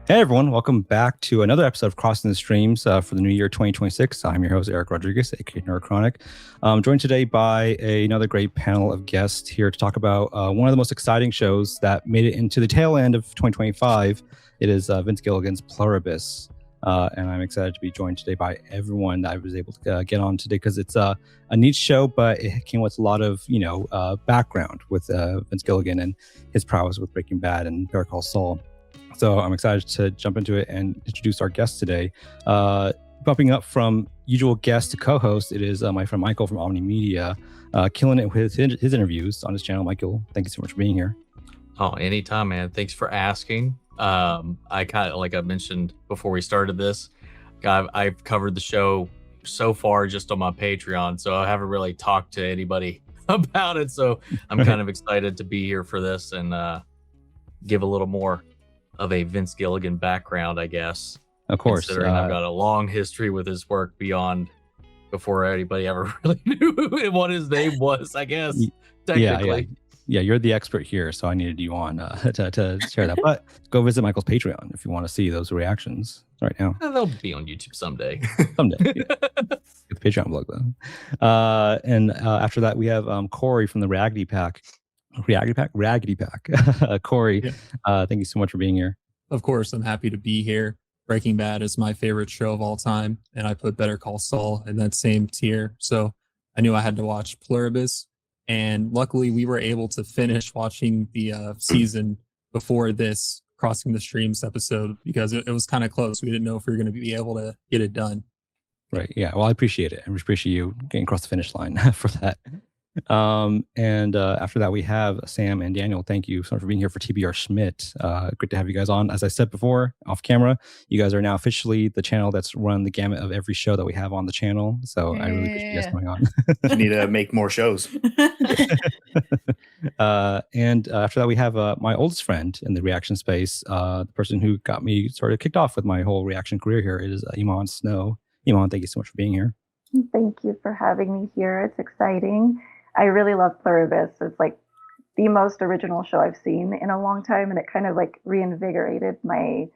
Hey everyone, welcome back to another episode of Crossing the Streams for the new year 2026. I'm your host, Eric Rodriguez, aka Neurochronic. I'm joined today by another great panel of guests here to talk about one of the most exciting shows that made it into the tail end of 2025. It is Vince Gilligan's Pluribus. And I'm excited to be joined today by everyone that I was able to get on today because it's a neat show, but it came with a lot of, background with Vince Gilligan and his prowess with Breaking Bad and Better Call Saul. So I'm excited to jump into it and introduce our guest today. Bumping up from usual guest to co-host, it is my friend Michael from Omni Media, killing it with his interviews on his channel. Michael, thank you so much for being here. Oh, anytime, man. Thanks for asking. I kind of, like I mentioned before we started this, I've covered the show so far just on my Patreon, so I haven't really talked to anybody about it. So I'm kind of excited to be here for this and give a little more of a Vince Gilligan background, I guess. Of course. Considering I've got a long history with his work beyond before anybody ever really knew what his name was, I guess, technically. Yeah, you're the expert here, so I needed you on to share that. But go visit Michael's Patreon if you want to see those reactions right now. They'll be on YouTube someday. Someday. Yeah. Get the Patreon blog, though. And after that, we have Corey from the Raggedy Pack. Raggedy Pack. Corey, thank you so much for being here. Of course, I'm happy to be here. Breaking Bad is my favorite show of all time, and I put Better Call Saul in that same tier. So I knew I had to watch Pluribus, and luckily we were able to finish watching the season before this Crossing the Streams episode because it was kind of close. We didn't know if we were going to be able to get it done. Right. Yeah. Well, I appreciate it. I appreciate you getting across the finish line for that. And after that, we have Sam and Daniel. Thank you so much for being here for TBR Schmidt. Great to have you guys on. As I said before, off camera, you guys are now officially the channel that's run the gamut of every show that we have on the channel. So I really appreciate you guys coming on. You need to make more shows. And after that, we have my oldest friend in the reaction space, the person who got me sort of kicked off with my whole reaction career here is Imon Snow. Imon, thank you so much for being here. Thank you for having me here. It's exciting. I really love Pluribus. It's like the most original show I've seen in a long time, and it kind of like reinvigorated my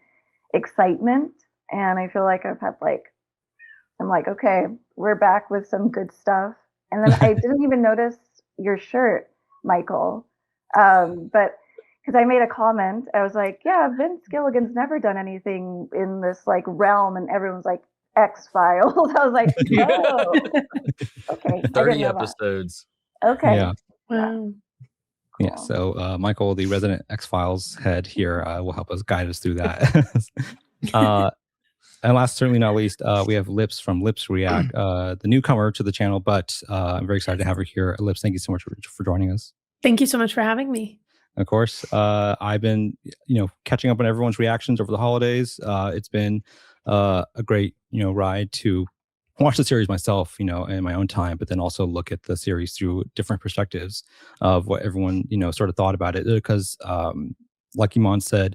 excitement. And I feel like I'm like, okay, we're back with some good stuff. And then I didn't even notice your shirt, Michael, but because I made a comment, I was like, yeah, Vince Gilligan's never done anything in this like realm, and everyone's like, X-Files. I was like, oh, okay. 30 episodes. Okay. Yeah. Wow. Cool. Yeah. So Michael, the resident X-Files head here, will help us guide us through that. And last, certainly not least, we have Lips from Lips React, the newcomer to the channel, but I'm very excited to have her here. Lips, thank you so much for joining us. Thank you so much for having me. Of course. I've been, catching up on everyone's reactions over the holidays. It's been a great, ride to watch the series myself, in my own time, but then also look at the series through different perspectives of what everyone, sort of thought about it. Because, like Imon said,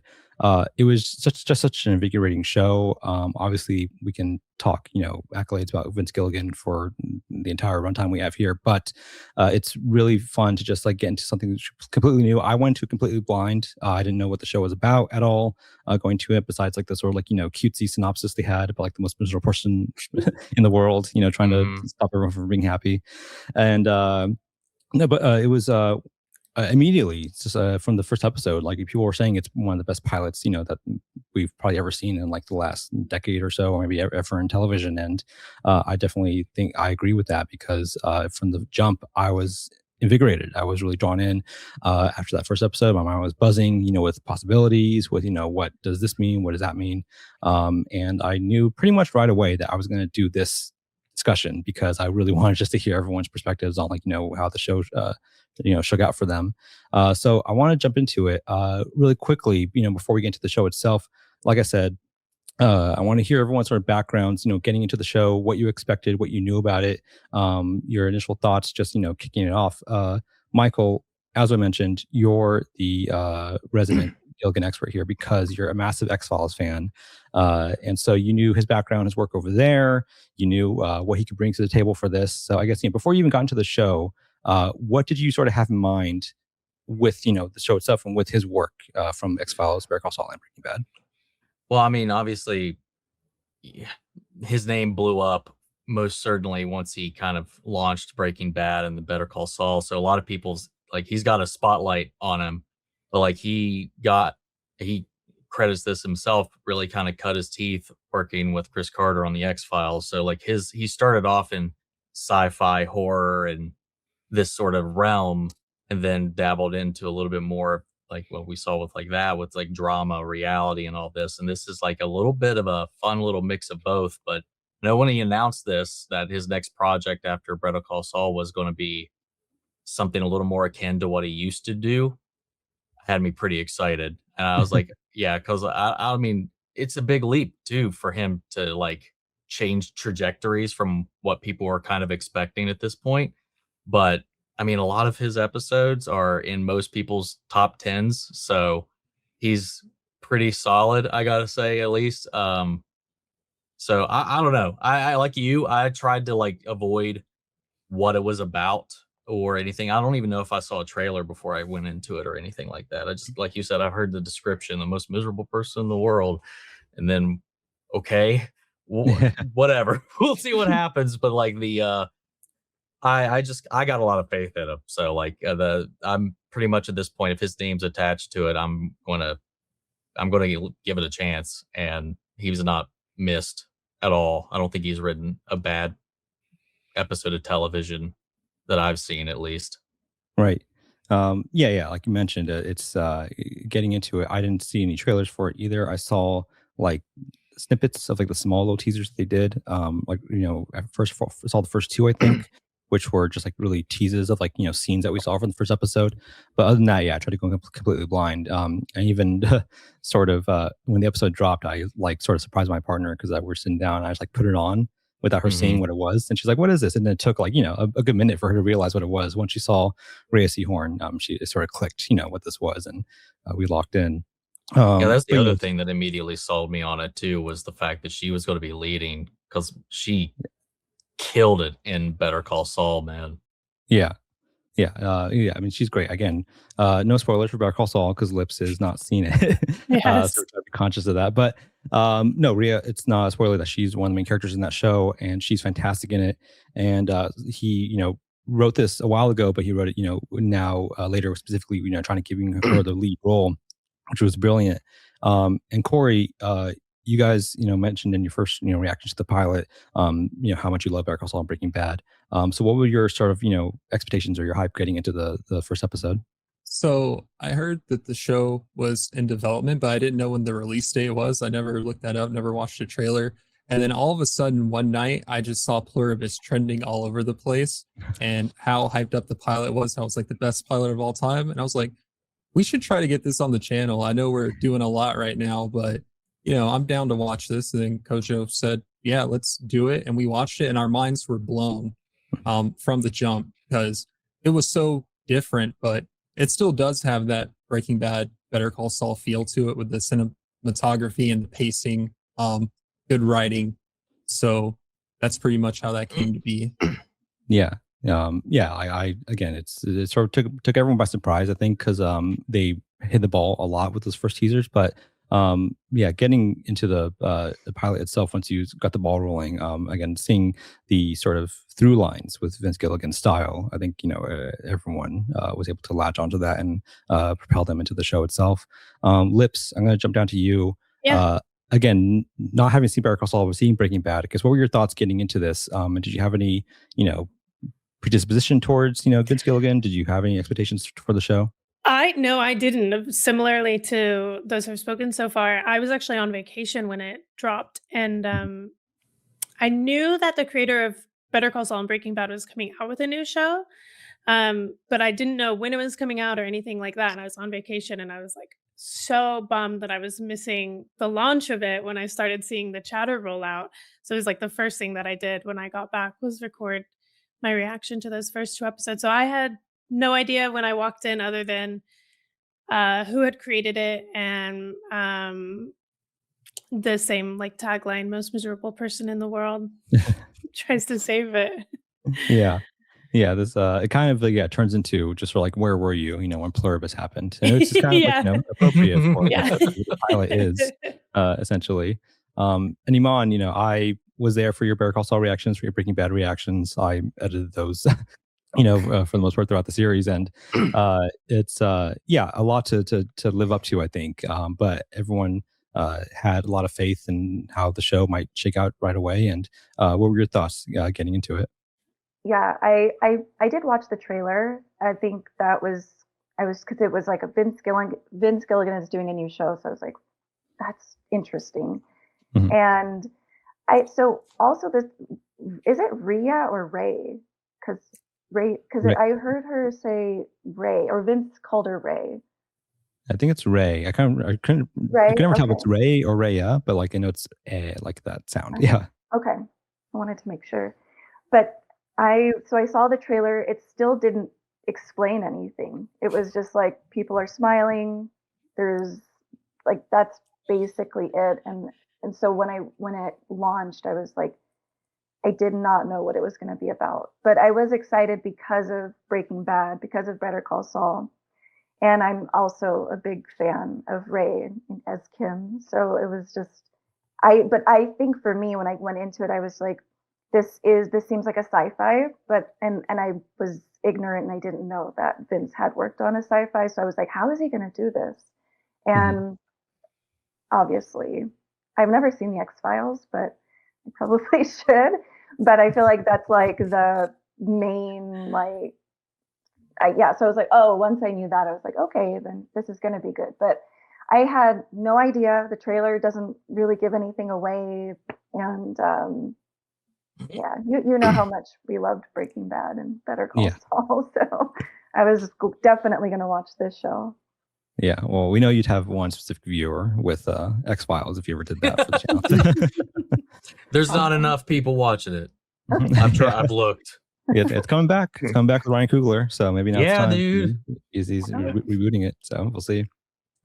it was such an invigorating show. Obviously, we can talk, accolades about Vince Gilligan for the entire runtime we have here, but it's really fun to just like get into something completely new. I went to completely blind. I didn't know what the show was about at all going to it, besides like the sort of like, cutesy synopsis they had about like the most miserable person in the world, trying to stop everyone from being happy. And it was immediately just from the first episode, like people were saying it's one of the best pilots that we've probably ever seen in like the last decade or so, or maybe ever in television. And I definitely think I agree with that because from the jump I was invigorated. I was really drawn in after that first episode. My mind was buzzing, with possibilities, with what does this mean, what does that mean, and I knew pretty much right away that I was going to do this discussion because I really wanted just to hear everyone's perspectives on like how the show shook out for them. So I want to jump into it really quickly, before we get into the show itself. Like I said, I want to hear everyone's sort of backgrounds, getting into the show, what you expected, what you knew about it, your initial thoughts, just, kicking it off. Michael, as I mentioned, you're the resident Gilligan expert here because you're a massive X-Files fan. And so you knew his background, his work over there, you knew what he could bring to the table for this. So I guess, before you even got into the show, what did you sort of have in mind with, the show itself and with his work from X-Files, Better Call Saul, and Breaking Bad? Well, I mean, obviously, yeah, his name blew up most certainly once he kind of launched Breaking Bad and the Better Call Saul. So a lot of people's like he's got a spotlight on him, but like he credits this himself, really kind of cut his teeth working with Chris Carter on the X-Files. So like he started off in sci-fi horror and this sort of realm, and then dabbled into a little bit more like what we saw with like that with like drama, reality, and all this. And this is like a little bit of a fun little mix of both. But when he announced this, that his next project after Better Call Saul was going to be something a little more akin to what he used to do, had me pretty excited. And I was like, yeah, because I mean, it's a big leap too for him to like change trajectories from what people were kind of expecting at this point. But I mean, a lot of his episodes are in most people's top tens, so he's pretty solid, I gotta say, at least. So I don't know. I like you, I tried to like avoid what it was about or anything. I don't even know if I saw a trailer before I went into it or anything like that. I just, like you said, I've heard the description, the most miserable person in the world, and then okay, whatever. We'll see what happens. But like I got a lot of faith in him. So like I'm pretty much at this point, if his name's attached to it, I'm gonna give it a chance. And he was not missed at all. I don't think he's written a bad episode of television that I've seen, at least. Right. Yeah. Like you mentioned, it's getting into it. I didn't see any trailers for it either. I saw like snippets of like the small little teasers that they did. Like at first saw the first two, I think, which were just like really teases of like scenes that we saw from the first episode. But other than that, yeah, I tried to go completely blind. And even sort of when the episode dropped, I like sort of surprised my partner because we're sitting down and I just like put it on without her seeing what it was, and she's like, "What is this?" And then it took like a good minute for her to realize what it was. Once she saw Rhea Seahorn, it sort of clicked, what this was, and we locked in. Yeah, that's the other thing that immediately sold me on it too, was the fact that she was going to be leading, because she killed it in Better Call Saul, man. Yeah. I mean, she's great. Again, no spoilers for Better Call Saul because Lips has not seen it. Yes. So we're trying to be conscious of that. But no, Rhea, it's not a spoiler that she's one of the main characters in that show, and she's fantastic in it. And he, wrote this a while ago, but he wrote it, now later, specifically, trying to give her the lead role, which was brilliant. And Corey, you guys, mentioned in your first, reactions to the pilot, how much you love Better Call Saul and Breaking Bad. So what were your sort of, expectations or your hype getting into the first episode? So I heard that the show was in development, but I didn't know when the release date was. I never looked that up, never watched a trailer. And then all of a sudden one night I just saw Pluribus trending all over the place, and how hyped up the pilot was, how it's like the best pilot of all time. And I was like, we should try to get this on the channel. I know we're doing a lot right now, but I'm down to watch this. And then Kojo said, yeah, let's do it. And we watched it and our minds were blown from the jump, because it was so different, but it still does have that Breaking Bad, Better Call Saul feel to it, with the cinematography and the pacing, good writing. So that's pretty much how that came to be. Yeah. I again, it sort of took everyone by surprise, I think, because they hit the ball a lot with those first teasers. But getting into the pilot itself, once you got the ball rolling, again, seeing the sort of through lines with Vince Gilligan's style, I think everyone was able to latch onto that and propel them into the show itself. Lips, I'm going to jump down to you. Yeah. Again, not having seen Better Call Saul, but seeing Breaking Bad, because what were your thoughts getting into this? And did you have any predisposition towards Vince Gilligan? Did you have any expectations for the show? No, I didn't. Similarly to those who've spoken so far, I was actually on vacation when it dropped, and I knew that the creator of Better Call Saul and Breaking Bad was coming out with a new show, but I didn't know when it was coming out or anything like that. And I was on vacation, and I was like so bummed that I was missing the launch of it when I started seeing the chatter roll out. So it was like the first thing that I did when I got back was record my reaction to those first two episodes. So I had no idea when I walked in, other than who had created it and the same like tagline, most miserable person in the world tries to save it. This it kind of turns into just for like, where were you when Pluribus happened, and it's just kind of like appropriate for what the pilot is. essentially. And Imon, I was there for your Better Call Saul reactions, for your Breaking Bad reactions. I edited those, for the most part throughout the series, and it's a lot to live up to, I think. But everyone had a lot of faith in how the show might shake out right away. And what were your thoughts getting into it? Yeah, I did watch the trailer. I think because it was like a Vince Gilligan is doing a new show, so I was like, that's interesting. Mhm. And so also this, is it Rhea or Ray? Because Ray. I heard her say Ray, or Vince called her Ray. I think it's Ray. I can Ray. never tell if Okay. it's Ray or Raya, but like I know it's like that sound. Yeah. Okay. I wanted to make sure. But I saw the trailer. It still didn't explain anything. It was just like people are smiling. There's like, that's basically it. And so when it launched, I was like, I did not know what it was going to be about. But I was excited because of Breaking Bad, because of Better Call Saul. And I'm also a big fan of Ray as Kim. So it was just, but I think for me, when I went into it, I was like, this seems like a sci-fi, and I was ignorant and I didn't know that Vince had worked on a sci-fi. So I was like, how is he going to do this? And obviously, I've never seen the X-Files, but I probably should. But I feel like that's like the main, like, so I was like, oh, once I knew that, I was like, okay, then this is going to be good. But I had no idea. The trailer doesn't really give anything away. And you know how much we loved Breaking Bad and Better Call Saul. So I was definitely going to watch this show. Yeah, well, we know you'd have one specific viewer with X-Files if you ever did that for the channel. There's not enough people watching it. I've looked. It's coming back. It's coming back with Ryan Coogler, so maybe now it's time. Dude. He's rebooting it, so we'll see.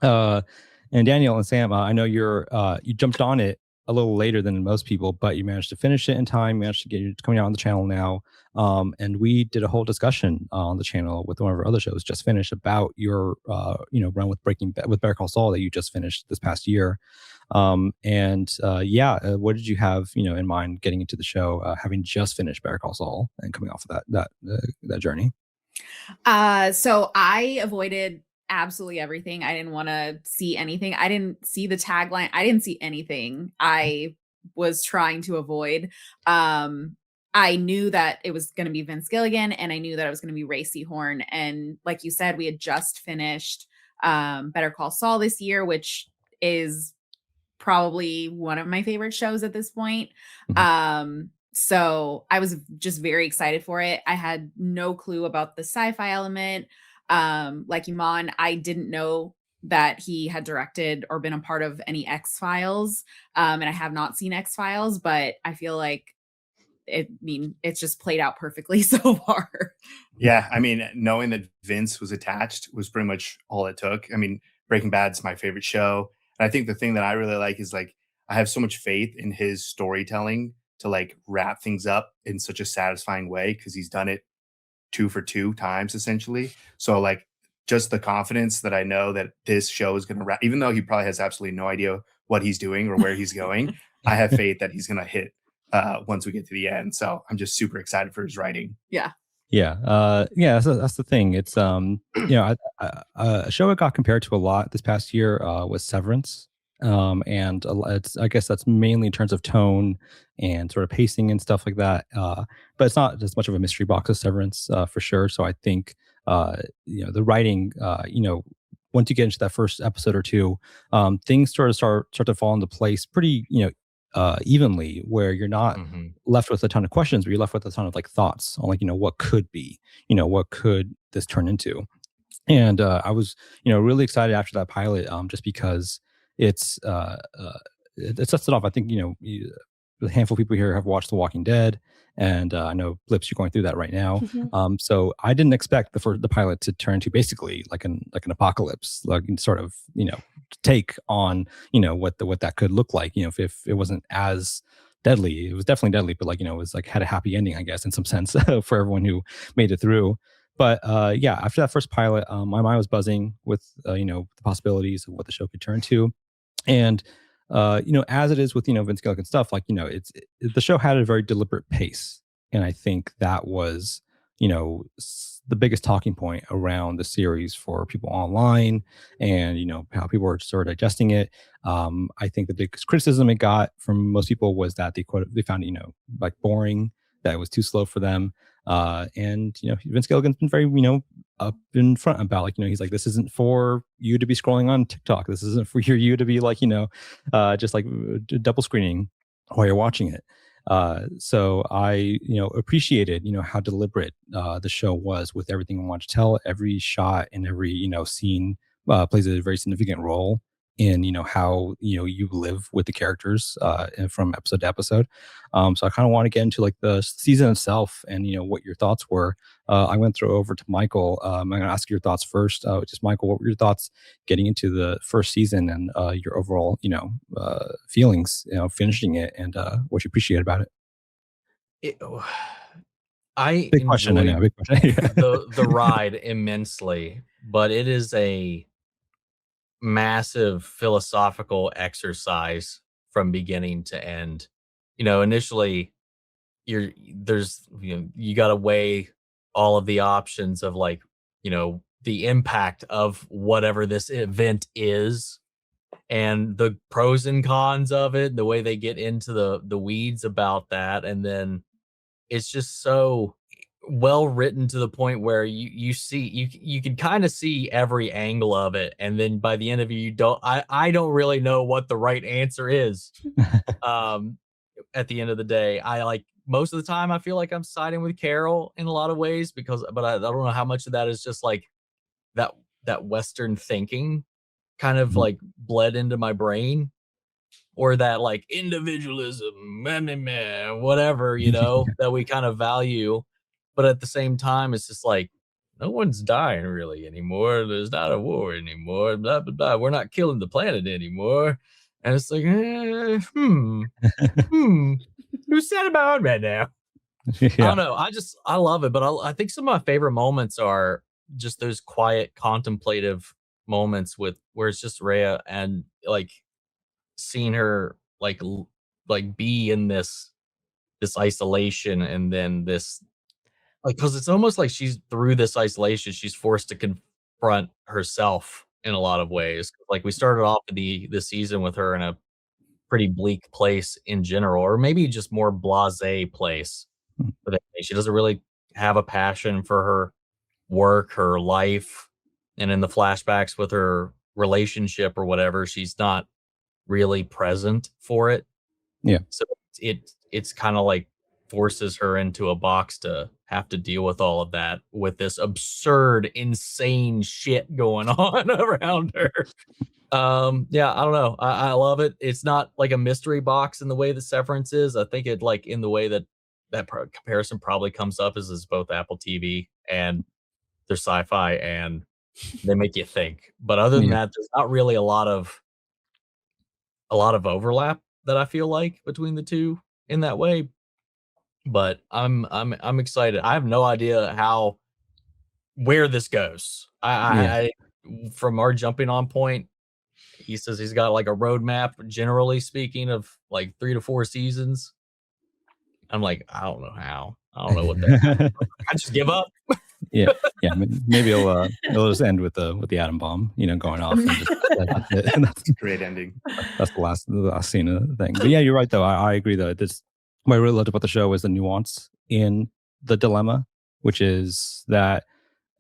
And Daniel and Sam, I know you jumped on it a little later than most people, but you managed to finish it in time. You managed to get it coming out on the channel now. And we did a whole discussion on the channel with one of our other shows just finished about your run with with Better Call Saul that you just finished this past year. What did you have in mind getting into the show, having just finished Better Call Saul and coming off of that journey? So I avoided absolutely everything. I didn't want to see anything. I didn't see the tagline. I didn't see anything. I was trying to avoid. I knew that it was going to be Vince Gilligan, and I knew that it was going to be Ray Seahorn. And like you said, we had just finished Better Call Saul this year, which is probably one of my favorite shows at this point. So I was just very excited for it. I had no clue about the sci-fi element. Like Imon, I didn't know that he had directed or been a part of any X-Files. And I have not seen X-Files, but I feel like it's just played out perfectly so far. Yeah. I mean, knowing that Vince was attached was pretty much all it took. I mean, Breaking Bad's my favorite show. And I think the thing that I really like is like, I have so much faith in his storytelling to like wrap things up in such a satisfying way, because he's done it 2 for 2 times essentially. So like just the confidence that I know that this show is going to wrap, even though he probably has absolutely no idea what he's doing or where he's going, I have faith that he's going to hit once we get to the end. So I'm just super excited for his writing. Yeah. That's the thing. It's a show that got compared to a lot this past year was Severance. And I guess that's mainly in terms of tone and sort of pacing and stuff like that. But it's not as much of a mystery box as Severance for sure. So I think the writing, once you get into that first episode or two, things sort of start to fall into place pretty evenly, where you're not left with a ton of questions, but you're left with a ton of like thoughts on like what could be, what could this turn into. And I was really excited after that pilot, just because it sets it off. I think a handful of people here have watched The Walking Dead, and I know Blips, you're going through that right now. So I didn't expect the pilot to turn to basically like an apocalypse, like sort of take on what that could look like. If it wasn't as deadly, it was definitely deadly, but like it was like had a happy ending, I guess, in some sense for everyone who made it through. But after that first pilot, my mind was buzzing with the possibilities of what the show could turn to. And as it is with Vince Gilligan stuff, like the show had a very deliberate pace, and I think that was the biggest talking point around the series for people online, and how people were sort of digesting it. I think the biggest criticism it got from most people was that they found it like boring, that it was too slow for them. And Vince Gilligan's been very up in front about, like, he's like, this isn't for you to be scrolling on TikTok. This isn't for you to be like, just like double screening while you're watching it. So I, appreciated, how deliberate the show was with everything I wanted to tell. Every shot and every, scene plays a very significant role in, how, you live with the characters and from episode to episode. So I kind of want to get into like the season itself and, what your thoughts were. I'm going to throw over to Michael. I'm going to ask your thoughts first. Just Michael, what were your thoughts getting into the first season and your overall, feelings, finishing it, and what you appreciate about it? I Big question, I know. Big question. the ride immensely, but it is a massive philosophical exercise from beginning to end. Initially you got to weigh all of the options of, like, the impact of whatever this event is and the pros and cons of it, the way they get into the weeds about that. And then it's just so well written to the point where you can kind of see every angle of it, and then by the end of it, I don't really know what the right answer is. At the end of the day, I, like, most of the time I feel like I'm siding with Carol in a lot of ways, but I don't know how much of that is just like that Western thinking kind of like bled into my brain, or that like individualism, whatever, that we kind of value. But at the same time, it's just like, no one's dying really anymore. There's not a war anymore. Blah, blah, blah. We're not killing the planet anymore. And it's like, who's that about right now? Yeah. I don't know. I love it. But I think some of my favorite moments are just those quiet, contemplative moments where it's just Rhea, and like seeing her like be in this isolation, and then this, like, because it's almost like she's through this isolation, she's forced to confront herself in a lot of ways. Like, we started off the season with her in a pretty bleak place in general, or maybe just more blasé place. But she doesn't really have a passion for her work, her life, and in the flashbacks with her relationship or whatever, she's not really present for it. Yeah. So it's kind of like forces her into a box to have to deal with all of that, with this absurd, insane shit going on around her. Yeah, I don't know. I love it. It's not like a mystery box in the way that Severance is. I think it, like, in the way that comparison probably comes up is both Apple TV and they're sci-fi and they make you think. But other than that, there's not really a lot of overlap that I feel like between the two in that way. But I'm excited. I have no idea where this goes. I from our jumping on point, he says he's got like a roadmap, generally speaking, of like 3 to 4 seasons. I'm like, I don't know how. I don't know what that. I just give up. Yeah. Maybe it'll just end with the atom bomb, going off. And that's it. And that's a great ending. That's the last scene of the thing. But yeah, you're right though. I agree though. What I really loved about the show is the nuance in the dilemma, which is that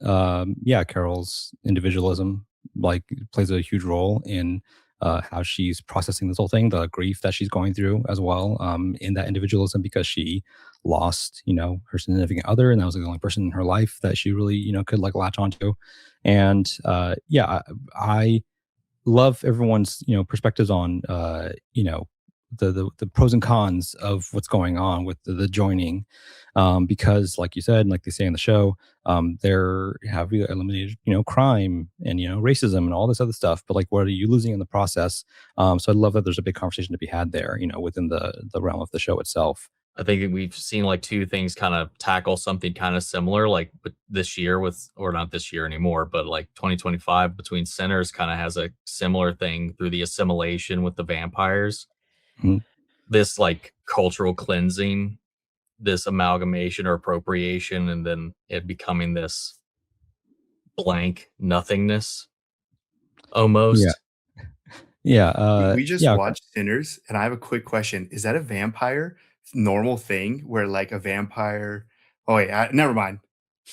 Carol's individualism like plays a huge role in how she's processing this whole thing, the grief that she's going through as well, in that individualism, because she lost, her significant other, and that was the only person in her life that she really, could like latch onto. And I love everyone's, perspectives on, the pros and cons of what's going on with the joining, because like you said, and like they say in the show, there have eliminated crime and racism and all this other stuff, but like, what are you losing in the process? So I love that there's a big conversation to be had there, within the realm of the show itself. I think we've seen like two things kind of tackle something kind of similar, like this year or not this year anymore, but like 2025 between Sinners kind of has a similar thing through the assimilation with the vampires. Mhm. This like cultural cleansing, this amalgamation or appropriation, and then it becoming this blank nothingness almost. Yeah. We just Yeah. watched Sinners, and I have a quick question. Is that a vampire normal thing where like a vampire? Oh wait, never mind.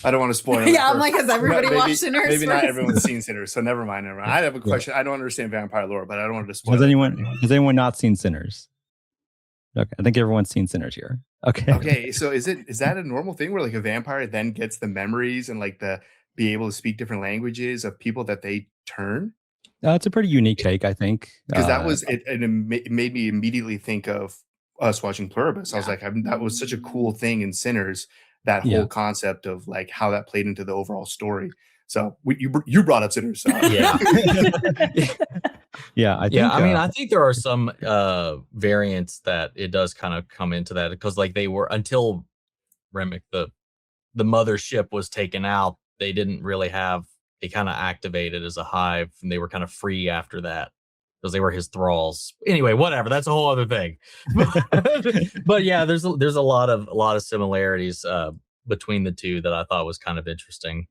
I don't want to spoil it. Yeah, I'm like, has everybody watched Sinners? Maybe not first? everyone's seen Sinners, so never mind. Never mind. I have a Yeah. question. I don't understand vampire lore, but I don't want to spoil Has it. anyone not seen Sinners? Okay, I think everyone's seen Sinners here. Okay. Okay, so is that a normal thing where like a vampire then gets the memories and like the be able to speak different languages of people that they turn? It's a pretty unique take, I think. Because that was it, and it made me immediately think of us watching Pluribus. I was like, that was such a cool thing in Sinners, that whole Yeah. concept of like how that played into the overall story. So you brought up Sinners. So. Yeah. Yeah, I think. I mean, I think there are some variants that it does kind of come into that, because like they were, until Remick, the mothership was taken out, they didn't really have, they kind of activated as a hive, and they were kind of free after that because they were his thralls. Anyway, whatever, that's a whole other thing. But yeah, there's a lot of similarities between the two that I thought was kind of interesting.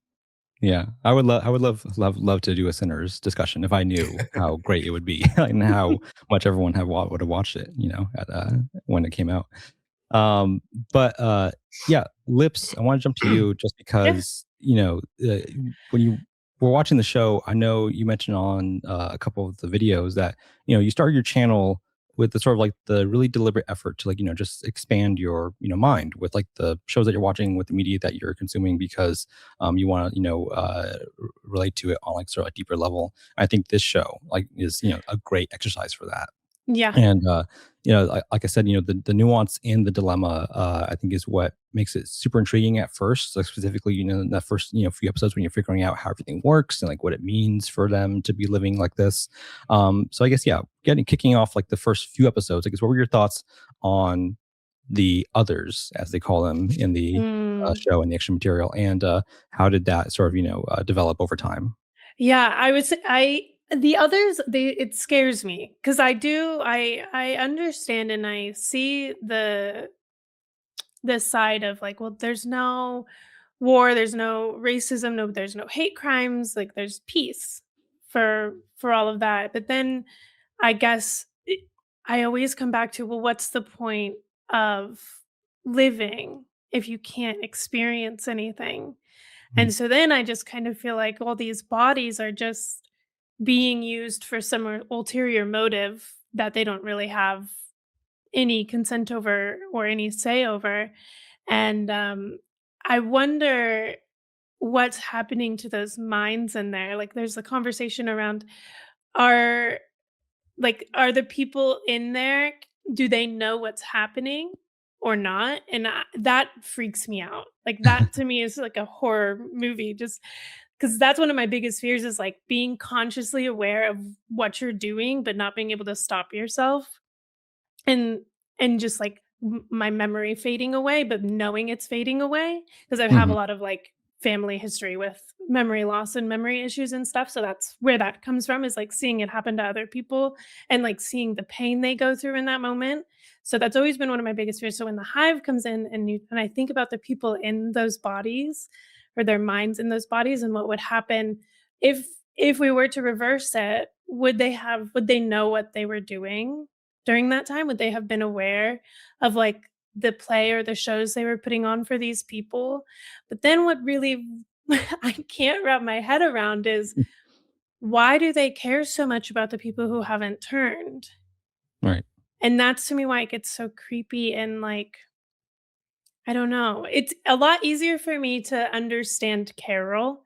Yeah, I would love to do a Sinners discussion if I knew how great it would be and how much everyone would have watched it, when it came out. But yeah, Lips, I want to jump to you just because when you were watching the show, I know you mentioned on a couple of the videos that you started your channel with the sort of like the really deliberate effort to just expand your mind with like the shows that you're watching, with the media that you're consuming, because you want to relate to it on like sort of a deeper level. I think this show is a great exercise for that. Yeah. And like I said, the nuance and the dilemma, I think, is what makes it super intriguing at first. Like specifically, in that first few episodes when you're figuring out how everything works and like what it means for them to be living like this. So I guess kicking off like the first few episodes, I guess, what were your thoughts on the others, as they call them in the show and the extra material, and how did that sort of develop over time? Yeah, I would say the others, it scares me because I understand and I see the side of like, well, there's no war, there's no racism, there's no hate crimes, like there's peace for all of that. But then I guess I always come back to, well, what's the point of living if you can't experience anything? And so then I just kind of feel like all these bodies are just being used for some ulterior motive that they don't really have any consent over or any say over. And I wonder what's happening to those minds in there. Like there's a conversation around, are the people in there, do they know what's happening or not? And that freaks me out. Like that to me is like a horror movie, just because that's one of my biggest fears, is like being consciously aware of what you're doing but not being able to stop yourself, and just like my memory fading away, but knowing it's fading away, because I have a lot of like family history with memory loss and memory issues and stuff. So that's where that comes from, is like seeing it happen to other people and like seeing the pain they go through in that moment. So that's always been one of my biggest fears. So when the hive comes in and I think about the people in those bodies, or their minds in those bodies, and what would happen if we were to reverse it, would they know what they were doing during that time? Would they have been aware of like the play or the shows they were putting on for these people? But then what really I can't wrap my head around is, why do they care so much about the people who haven't turned? Right. And that's to me why it gets so creepy, and like, I don't know. It's a lot easier for me to understand Carol,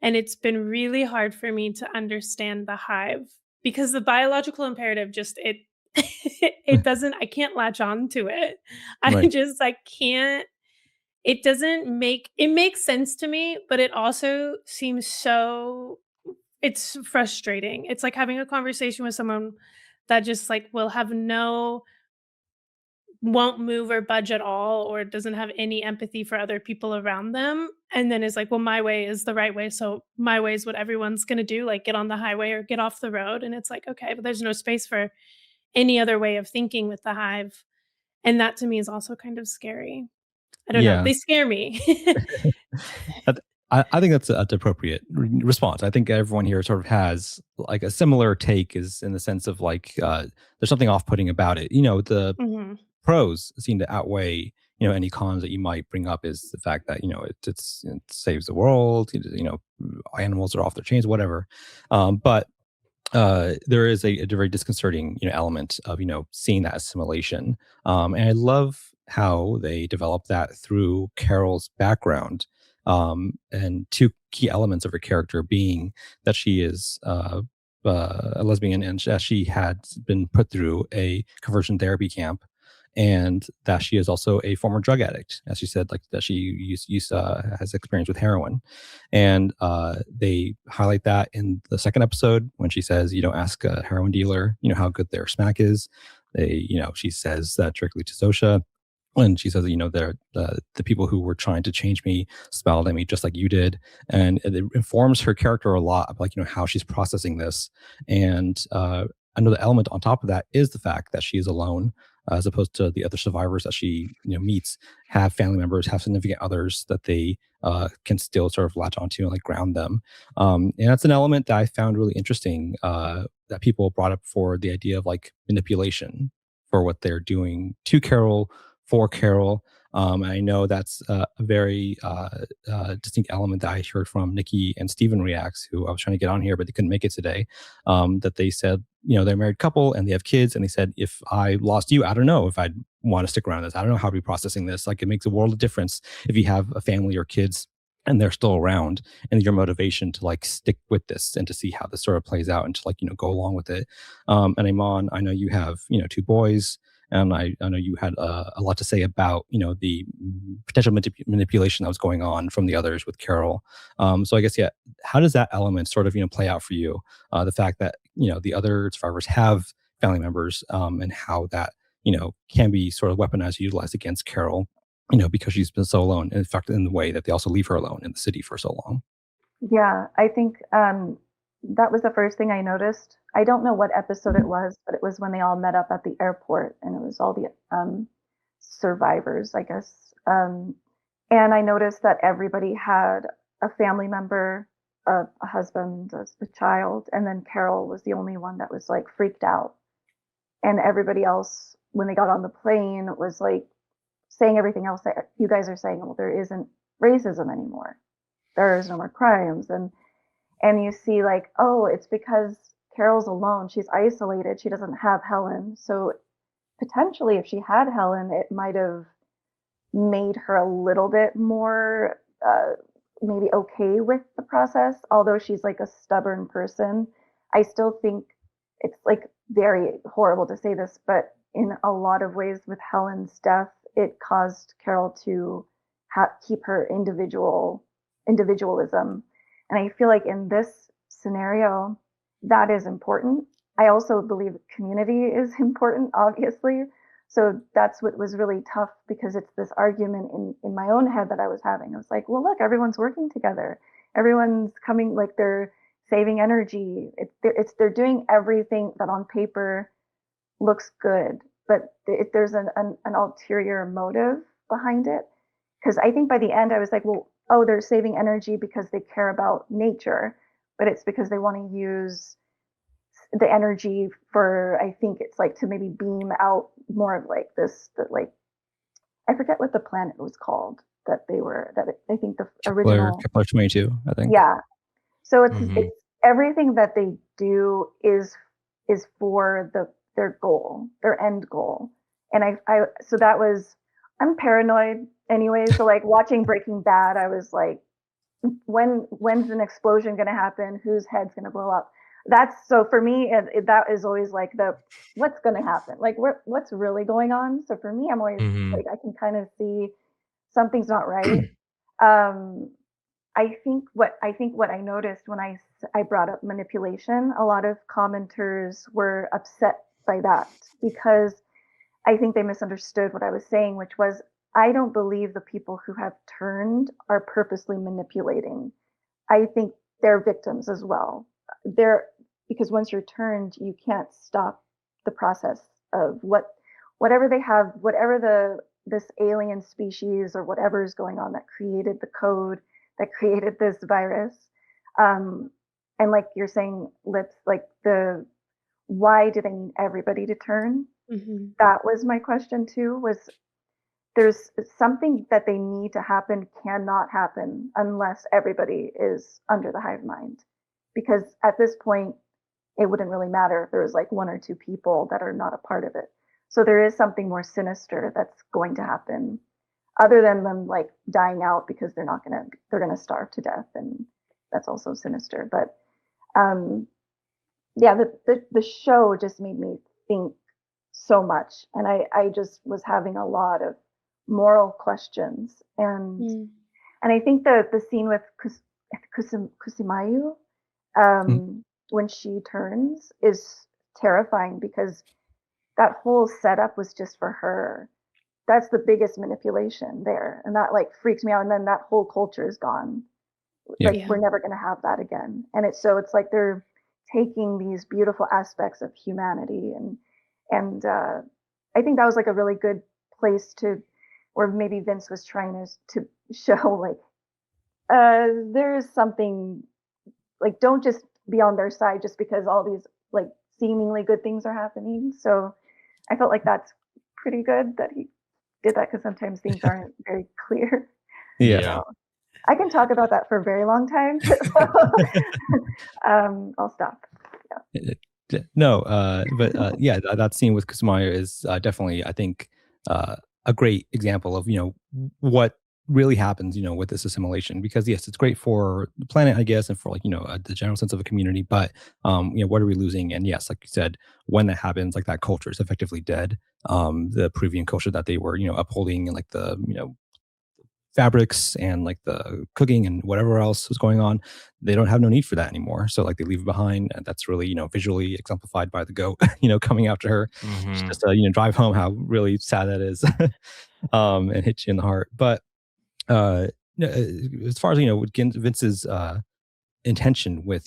and it's been really hard for me to understand the hive, because the biological imperative just it doesn't, I can't latch on to it. Right. I can't, it makes sense to me, but it also seems it's frustrating. It's like having a conversation with someone that just like will have no won't move or budge at all, or doesn't have any empathy for other people around them, and then is like, well, my way is the right way, so my way is what everyone's going to do, like get on the highway or get off the road. And it's like, okay, but there's no space for any other way of thinking with the hive. And that to me is also kind of scary. I don't know, Yeah. they scare me. I think that's an appropriate response. I think everyone here sort of has like a similar take, is in the sense of like there's something off-putting about it. The Mhm. pros seem to outweigh any cons that you might bring up. Is the fact that it saves the world. Animals are off their chains, whatever. But there is a very disconcerting element of seeing that assimilation. And I love how they develop that through Carol's background. And two key elements of her character being that she is a lesbian, and that she had been put through a conversion therapy camp, and that she is also a former drug addict, as she said, like that she has experience with heroin. And they highlight that in the second episode when she says, ask a heroin dealer, how good their smack is. She says that directly to Zosha. And she says, the people who were trying to change me smiled at me just like you did. And it informs her character a lot of, like, how she's processing this. And another element on top of that is the fact that she is alone, as opposed to the other survivors that she meets have family members, have significant others that they can still sort of latch onto and like ground them. And that's an element that I found really interesting, that people brought up for the idea of like manipulation for what they're doing to Carol, for Carol. I know that's a very distinct element that I heard from Nikki and Steven Reacts, who I was trying to get on here, but they couldn't make it today. That they said, they're a married couple and they have kids. And they said, if I lost you, I don't know if I'd want to stick around this. I don't know how to be processing this. Like, it makes a world of difference if you have a family or kids and they're still around, and your motivation to like stick with this and to see how this sort of plays out and to like, go along with it. And Imon, I know you have, two boys. And I know you had a lot to say about, the potential manipulation that was going on from the others with Carol. So I guess, yeah, how does that element sort of, play out for you? The fact that, the other survivors have family members, and how that, can be sort of weaponized, utilized against Carol, because she's been so alone. In fact, in the way that they also leave her alone in the city for so long. Yeah, I think that was the first thing I noticed. I don't know what episode it was, but it was when they all met up at the airport, and it was all the survivors, I guess. And I noticed that everybody had a family member, a husband, a child, and then Carol was the only one that was like freaked out. And everybody else, when they got on the plane, was like saying everything else that you guys are saying. Well, there isn't racism anymore. There is no more crimes. And you see like, oh, it's because Carol's alone. She's isolated. She doesn't have Helen. So potentially if she had Helen, it might have made her a little bit more maybe okay with the process. Although she's like a stubborn person, I still think it's like very horrible to say this, but in a lot of ways with Helen's death, it caused Carol to keep her individualism. And I feel like in this scenario, that is important. I also believe community is important, obviously. So that's what was really tough, because it's this argument in my own head that I was having. I was like, well, look, everyone's working together. Everyone's coming, like they're saving energy. They're doing everything that on paper looks good, but there's an ulterior motive behind it. Because I think by the end I was like, well, oh, they're saving energy because they care about nature, but it's because they want to use the energy for, I think it's like to maybe beam out more of like this, like, I forget what the planet was called that I think the original Kepler 22, I think. Yeah. So it's Mhm. it's everything that they do is for their goal, their end goal. And so that was, I'm paranoid anyway. So like watching Breaking Bad, I was like, when's an explosion going to happen? Whose head's going to blow up? So for me, that is always like what's going to happen? Like what's really going on? So for me, I'm always like, I can kind of see something's not right. I think what I noticed when I brought up manipulation, a lot of commenters were upset by that, because I think they misunderstood what I was saying, which was I don't believe the people who have turned are purposely manipulating. I think they're victims as well. Because once you're turned, you can't stop the process of whatever they have, whatever this alien species or whatever is going on that created the code, that created this virus. And like you're saying, Lips, like why do they need everybody to turn? Mm-hmm. That was my question too, was there's something that they need to happen cannot happen unless everybody is under the hive mind. Because at this point, it wouldn't really matter if there was like one or two people that are not a part of it. So there is something more sinister that's going to happen other than them like dying out because they're going to starve to death. And that's also sinister. But yeah, the show just made me think so much. And I just was having a lot of moral questions. And I think the scene with Kusumayu, when she turns is terrifying because that whole setup was just for her. That's the biggest manipulation there. And that like freaks me out. And then that whole culture is gone. Yeah. Like we're never going to have that again. And it's like they're taking these beautiful aspects of humanity. And I think that was like a really good place where maybe Vince was trying to show like, there is something like, don't just be on their side just because all these like seemingly good things are happening. So I felt like that's pretty good that he did that because sometimes things aren't very clear. Yeah. So I can talk about that for a very long time. I'll stop. Yeah. No, but yeah, that scene with Kusumayo is definitely, I think, a great example of what really happens with this assimilation, because yes, it's great for the planet, I guess, and for like the general sense of a community, but what are we losing? And yes, like you said, when that happens, like that culture is effectively dead. The Peruvian culture that they were upholding, and like the fabrics and like the cooking and whatever else was going on, they don't have no need for that anymore. So like they leave it behind, and that's really visually exemplified by the goat coming after her. Just drive home how really sad that is. And hit you in the heart. But as far as Vince's intention with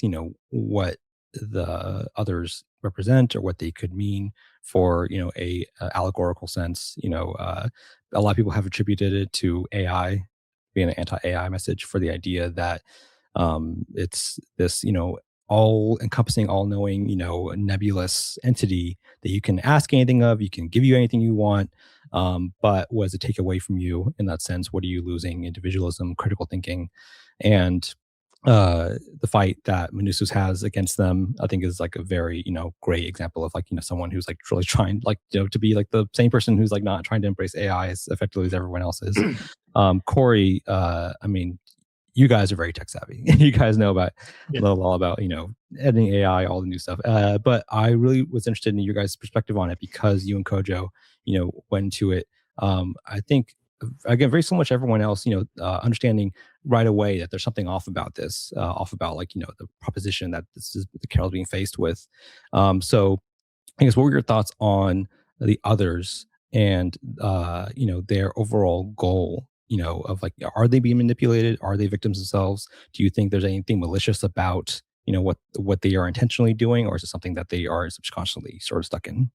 what the others represent or what they could mean for a allegorical sense, a lot of people have attributed it to AI being an anti-AI message, for the idea that it's this all encompassing, all knowing nebulous entity that you can ask anything of, you can give you anything you want, but what does it take away from you in that sense? What are you losing? Individualism, critical thinking. And the fight that Manusus has against them, I think, is like a very great example of like someone who's like really trying like to be like the same person who's like not trying to embrace AI as effectively as everyone else is. Corey, I mean, you guys are very tech savvy. You guys know about all about editing AI, all the new stuff. But I really was interested in your guys' perspective on it, because you and Kojo went to it. I think, again, very similar to everyone else, understanding right away that there's something off about this, off about like the proposition that this is the Carol's being faced with. So I guess, what were your thoughts on the others and their overall goal? Of like, are they being manipulated? Are they victims themselves? Do you think there's anything malicious about what they are intentionally doing, or is it something that they are subconsciously sort of stuck in?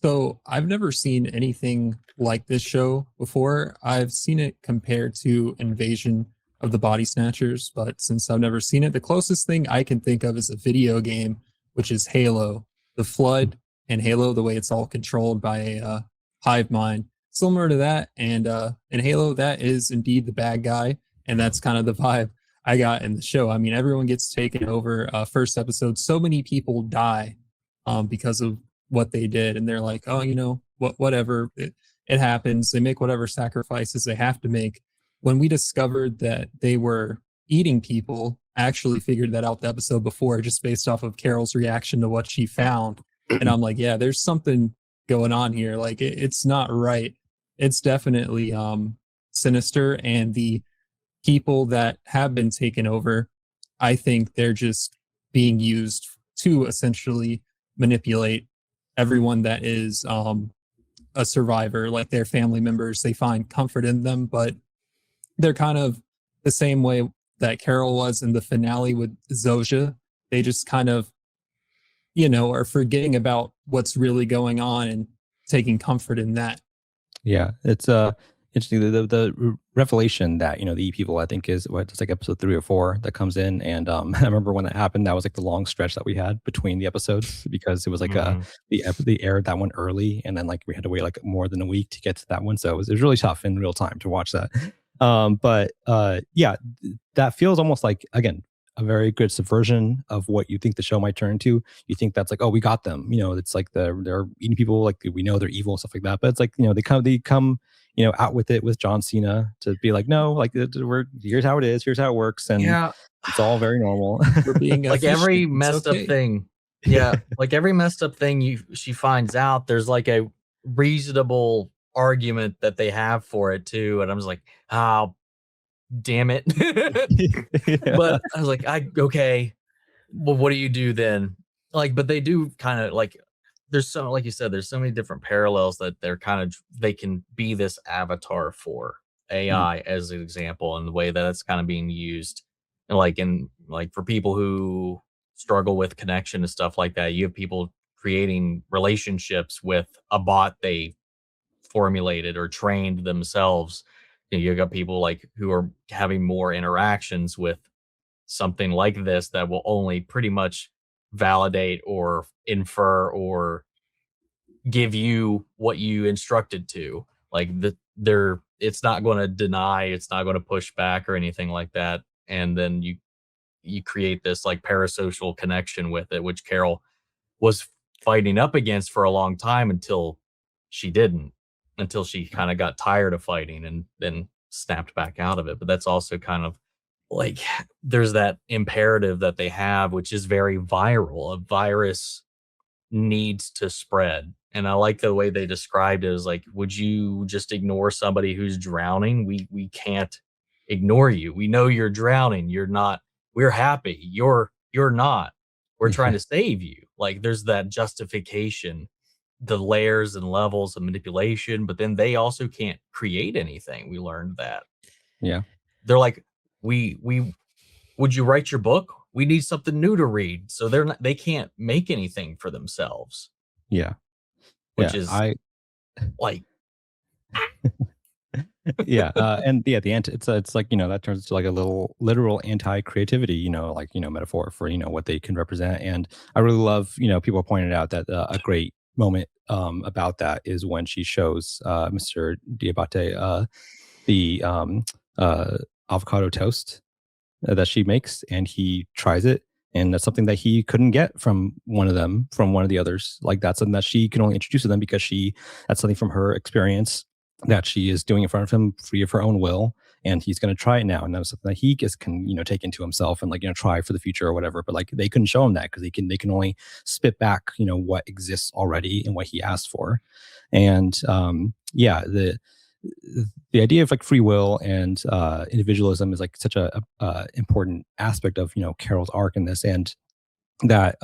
So I've never seen anything like this show before. I've seen it compared to Invasion of the Body Snatchers, but since I've never seen it, the closest thing I can think of is a video game, which is Halo. The Flood and Halo, the way it's all controlled by a hive mind, similar to that. And in Halo, that is indeed the bad guy, and that's kind of the vibe I got in the show. I mean, everyone gets taken over. First episode, so many people die because of what they did, and they're like, oh, whatever, it happens. They make whatever sacrifices they have to make. When we discovered that they were eating people, I actually figured that out the episode before, just based off of Carol's reaction to what she found. And I'm like, yeah, there's something going on here. Like it's not right. It's definitely sinister. And the people that have been taken over, I think they're just being used to essentially manipulate everyone that is a survivor, like their family members, they find comfort in them, but they're kind of the same way that Carol was in the finale with Zoja. They just kind of, are forgetting about what's really going on and taking comfort in that. Yeah, it's interesting. The revelation that the E people, I think, is it's like episode 3 or 4 that comes in, and I remember when that happened. That was like the long stretch that we had between the episodes because it was like the aired that one early, and then like we had to wait like more than a week to get to that one. So it was really tough in real time to watch that. But yeah, that feels almost like, again, a very good subversion of what you think the show might turn into. You think that's like, oh, we got them. It's like they're eating people, like we know they're evil and stuff like that. But it's like, they come out with it with John Cena to be like, no, like here's how it is, here's how it works, and it's all very normal. We're being like every messed up thing. Yeah, like every messed up thing she finds out, there's like a reasonable argument that they have for it too, and I'm just like, oh, damn it. But I was like, okay, well, what do you do then? Like, but they do kind of like, there's so, like you said, there's so many different parallels that they can be this avatar for AI as an example, and the way that it's kind of being used, and like for people who struggle with connection and stuff like that. You have people creating relationships with a bot they formulated or trained themselves. You got people like who are having more interactions with something like this that will only pretty much validate or infer or give you what you instructed to. Like it's not going to deny, it's not going to push back or anything like that. And then you create this like parasocial connection with it, which Carol was fighting up against for a long time until she kind of got tired of fighting and then snapped back out of it. But that's also kind of like, there's that imperative that they have, which is very viral. A virus needs to spread. And I like the way they described it as like, would you just ignore somebody who's drowning? We can't ignore you. We know you're drowning. You're not, we're happy. You're not. We're trying to save you. Like there's that justification, the layers and levels of manipulation, but then they also can't create anything. We learned that. Yeah. They're like, we would you write your book? We need something new to read. So they can't make anything for themselves. Yeah. Which is like yeah, and yeah, it's like that turns into like a little literal anti-creativity, metaphor for what they can represent. And I really love people pointed out that a great moment about that is when she shows Mr. Diabate the avocado toast that she makes, and he tries it, and that's something that he couldn't get from one of the others. Like that's something that she can only introduce to them because that's something from her experience that she is doing in front of him, free of her own will, and he's going to try it now. And that was something that he can take into himself and try for the future or whatever. But like they couldn't show him that because they can only spit back what exists already and what he asked for. And the idea of like free will and individualism is like such a important aspect of Carol's arc in this, and that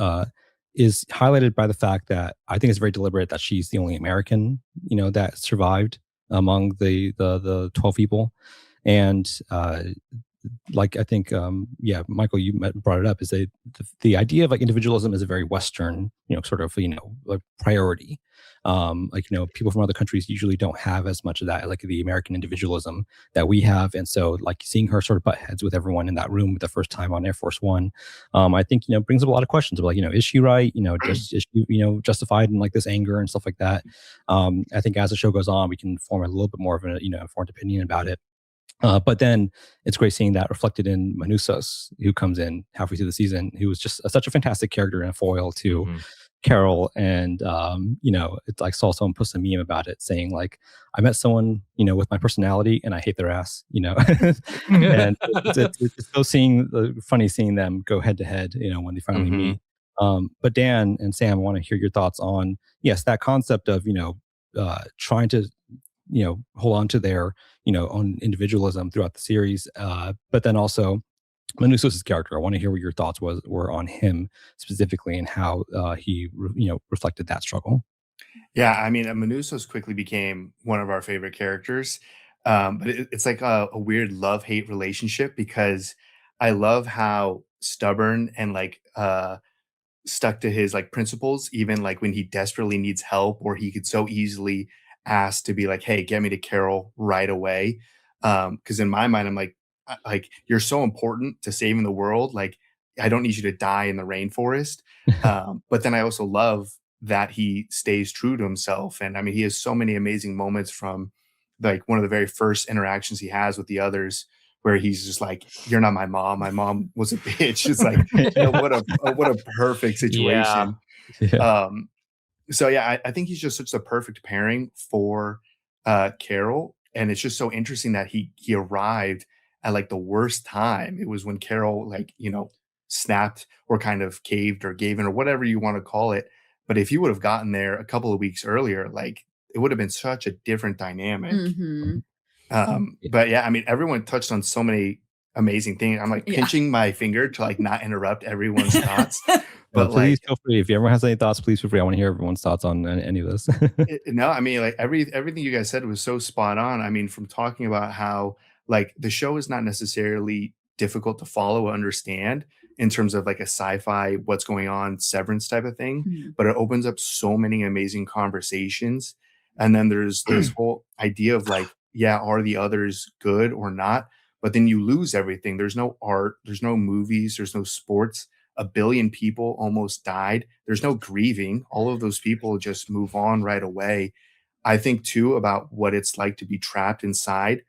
is highlighted by the fact that I think it's very deliberate that she's the only American that survived among the 12 people. And like I think Michael, you brought it up, is the idea of like individualism is a very Western sort of like priority. People from other countries usually don't have as much of that, like the American individualism that we have. And so like seeing her sort of butt heads with everyone in that room the first time on Air Force One, I think brings up a lot of questions about is she right, is she justified in like this anger and stuff like that. I think as the show goes on, we can form a little bit more of an informed opinion about it. But then it's great seeing that reflected in Manusos, who comes in halfway through the season, who was just such a fantastic character and a foil to Carol. And it's like, saw someone post a meme about it saying like, I met someone with my personality and I hate their ass, and it's so funny seeing them go head to head when they finally meet. But Dan and Sam, I want to hear your thoughts on that concept of trying to hold on to their own individualism throughout the series, but then also Manusos' character. I want to hear what your thoughts were on him specifically and how he reflected that struggle. Yeah, I mean, Manusos quickly became one of our favorite characters. But it's like a weird love-hate relationship because I love how stubborn and like stuck to his like principles, even like when he desperately needs help, or he could so easily ask to be like, "Hey, get me to Carol right away." Because in my mind, I'm like you're so important to saving the world. Like, I don't need you to die in the rainforest. But then I also love that he stays true to himself, and I mean, he has so many amazing moments from like one of the very first interactions he has with the others, where he's just like, "You're not my mom. My mom was a bitch." It's like, what a perfect Yeah. situation. Yeah. So yeah, I think he's just such the perfect pairing for Carol, and it's just so interesting that he arrived at like the worst time. It was when Carol like snapped or kind of caved or gave in or whatever you want to call it. But if he would have gotten there a couple of weeks earlier, like it would have been such a different dynamic. Mm-hmm. But yeah, I mean, everyone touched on so many amazing things. I'm like Yeah. pinching my finger to like not interrupt everyone's thoughts. But But please like, feel free. If everyone has any thoughts, please feel free. I want to hear everyone's thoughts on any of this. no, I mean, like everything you guys said was so spot on. I mean, from talking about how like the show is not necessarily difficult to follow or understand in terms of like a sci-fi, what's going on, severance type of thing, Mhm. but it opens up so many amazing conversations. And then there's this whole idea of like, yeah, are the others good or not? But then you lose everything. There's no art, there's no movies, there's no sports. A billion people almost died. There's no grieving. All of those people just move on right away. I think too about what it's like to be trapped inside.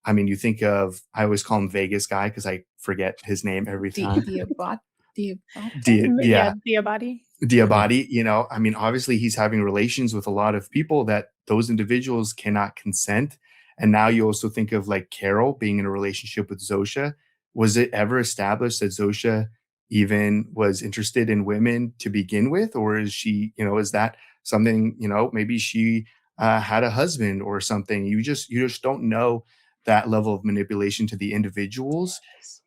I mean, you think of, I always call him Vegas guy because I forget his name every time. Yeah, Yeah, Diabati. Diabati, I mean, obviously he's having relations with a lot of people that those individuals cannot consent. And now you also think of like Carol being in a relationship with Zosha. Was it ever established that Zosha even was interested in women to begin with? Or is she, is that something, maybe she had a husband or something? You just don't know that level of manipulation to the individuals.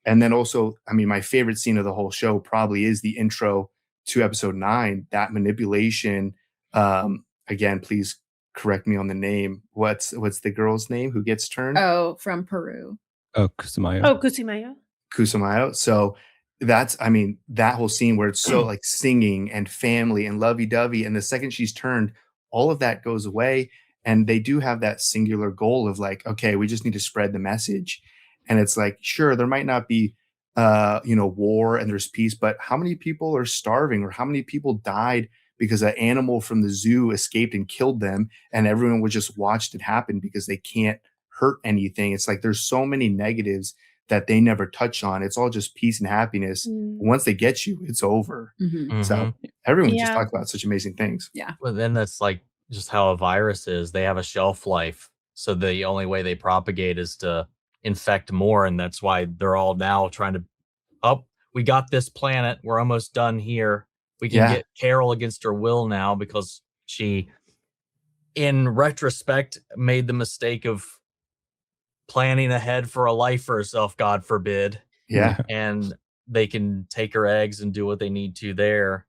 And then also, I mean, my favorite scene of the whole show probably is the intro to episode 9, that manipulation. Again, please correct me on the name. What's the girl's name who gets turned? Oh, from Peru. Oh, Kusumayo. Oh, Kusimaya. Kusamayo. So that's, I mean, that whole scene where it's so like singing and family and lovey-dovey, and the second she's turned, all of that goes away. And they do have that singular goal of like, okay, we just need to spread the message. And it's like, sure, there might not be war and there's peace, but how many people are starving, or how many people died because an animal from the zoo escaped and killed them, and everyone would just watched it happen because they can't hurt anything? It's like there's so many negatives that they never touch on. It's all just peace and happiness. Once they get you, it's over. Mhm. So everyone just Yeah. talked about such amazing things. Well, then that's like just how a virus is. They have a shelf life. So the only way they propagate is to infect more. And that's why they're all now trying to, we got this planet. We're almost done here. We can Yeah. get Carol against her will now because she, in retrospect, made the mistake of planning ahead for a life for herself, God forbid. Yeah. And they can take her eggs and do what they need to there.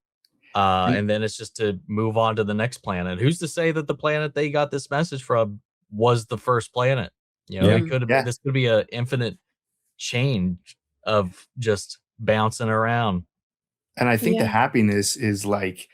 And then it's just to move on to the next planet. Who's to say that the planet they got this message from was the first planet? It could have Yeah. this could be an infinite change of just bouncing around. And I think the Yeah. happiness is like,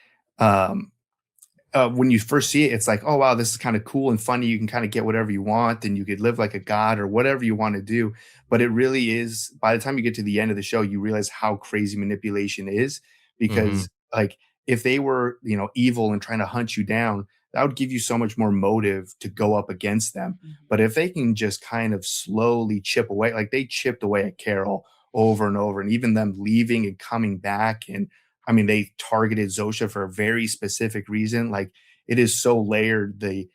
when you first see it, it's like, oh, wow, this is kind of cool and funny. You can kind of get whatever you want, and you could live like a god or whatever you want to do. But it really is, by the time you get to the end of the show, you realize how crazy manipulation is. Because like, if they were, evil and trying to hunt you down, that would give you so much more motive to go up against them. But if they can just kind of slowly chip away, like they chipped away at Carol over and over, and even them leaving and coming back. And I mean, they targeted Zosha for a very specific reason. Like, it is so layered. The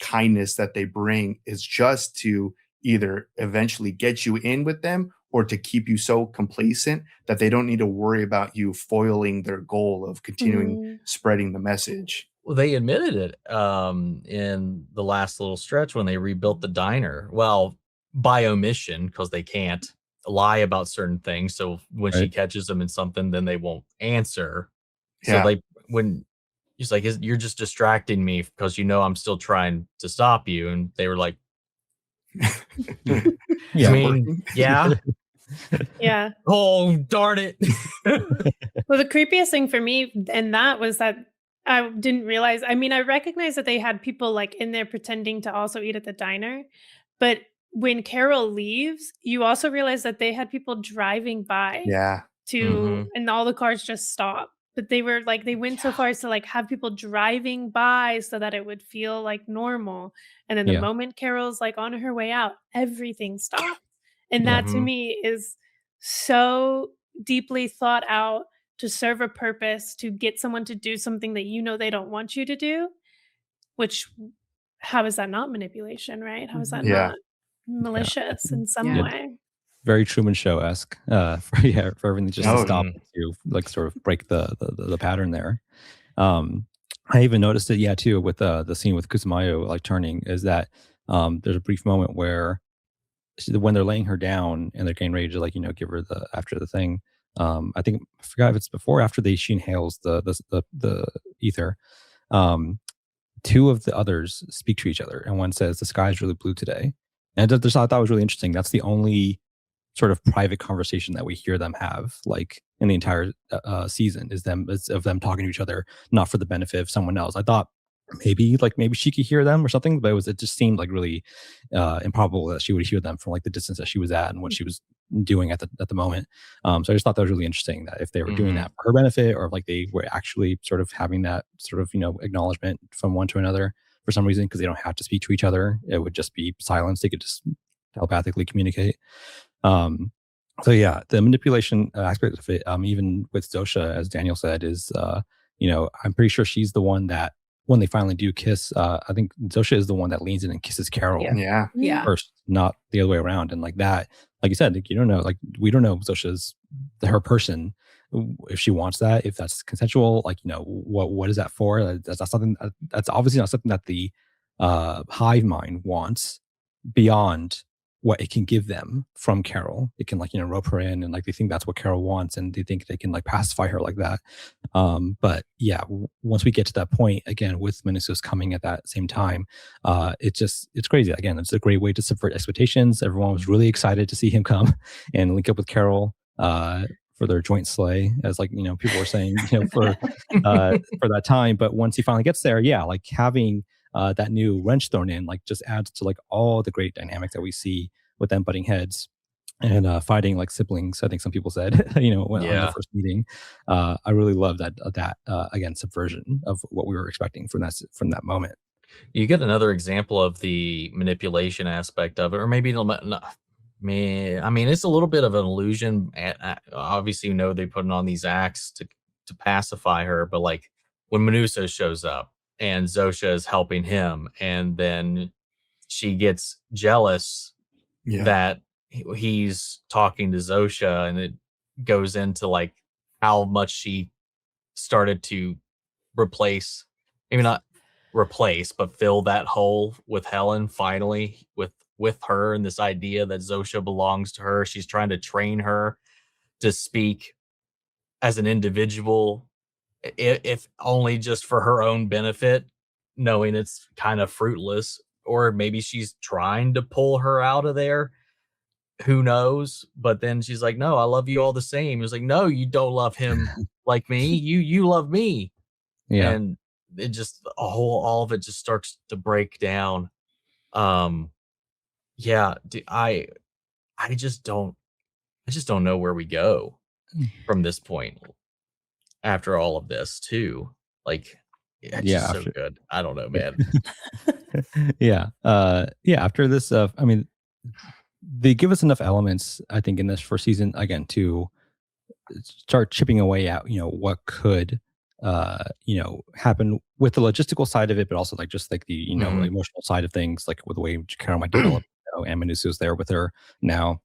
kindness that they bring is just to either eventually get you in with them, or to keep you so complacent that they don't need to worry about you foiling their goal of continuing spreading the message. Well, they admitted it in the last little stretch when they rebuilt the diner. Well, by omission, because they can't lie about certain things. So when she Right. catches them in something, then they won't answer. Yeah. So when he's like, you're just distracting me because I'm still trying to stop you. And they were like, Yeah. I mean, yeah. Yeah. Oh, darn it. Well, the creepiest thing for me and that was that I didn't realize. I mean, I recognized that they had people like in there pretending to also eat at the diner, but when Carol leaves, you also realize that they had people driving by Yeah. and all the cars just stop. But they were like, they went so far as to like have people driving by so that it would feel like normal. And then the Yeah. moment Carol's like on her way out, everything stops. And that to me is so deeply thought out to serve a purpose, to get someone to do something that they don't want you to do, which how is that not manipulation, right? How is that Yeah. not malicious in some Yeah. way? Very Truman Show-esque for everything just to stop to like sort of break the pattern there. I even noticed it too with the scene with Kusumayo like turning is that there's a brief moment where when they're laying her down and they're getting ready to like give her the after the thing. I forgot if it's before or after she inhales the ether. Two of the others speak to each other and one says the sky is really blue today, and I thought that was really interesting. That's the only sort of private conversation that we hear them have like in the entire season is of them talking to each other, not for the benefit of someone else. I thought maybe she could hear them or something, but it just seemed like really improbable that she would hear them from like the distance that she was at and what she was doing at the moment. So I just thought that was really interesting that if they were doing that for her benefit or like they were actually sort of having that sort of acknowledgement from one to another for some reason, because they don't have to speak to each other, it would just be silence. They could just telepathically communicate. So yeah, the manipulation aspect of it, even with Zosha, as Daniel said, is I'm pretty sure she's the one that when they finally do kiss, I think Zosha is the one that leans in and kisses Carol Yeah. first, not the other way around. And like that, like you said, like, you don't know, like we don't know if Zosha's her person, if she wants that, if that's consensual, like what is that for? That's not something that's obviously not something that the hive mind wants beyond what it can give them from Carol. It can like rope her in, and like they think that's what Carol wants, and they think they can like pacify her like that. But yeah, once we get to that point again with Minusus coming at that same time, it's crazy. Again, it's a great way to subvert expectations. Everyone was really excited to see him come and link up with Carol for their joint sleigh, as like people were saying for that time. But once he finally gets there, like having that new wrench thrown in like just adds to like all the great dynamics that we see with them butting heads and fighting like siblings. I think some people said on the first meeting. I really love that again subversion of what we were expecting from that moment. You get another example of the manipulation aspect of it, or maybe not. I mean, it's a little bit of an illusion. Obviously, they put on these acts to pacify her, but like when Menusa shows up and Zosha is helping him, and then she gets jealous that he's talking to Zosha, and it goes into like how much she started to replace, maybe not replace, but fill that hole with Helen finally with her, and this idea that Zosha belongs to her. She's trying to train her to speak as an individual, if only just for her own benefit, knowing it's kind of fruitless. Or maybe she's trying to pull her out of there. Who knows? But then she's like, no, I love you all the same. It's like, no, you don't love him like me. You love me. Yeah. And it just all of it just starts to break down. Yeah, I just don't know where we go from this point after all of this too. Like, it's just so good. I don't know, man. After this, I mean, they give us enough elements, I think, in this first season again to start chipping away at what could happen with the logistical side of it, but also like just like the emotional side of things, like with the way Carol might develop. And Menusa is there with her now,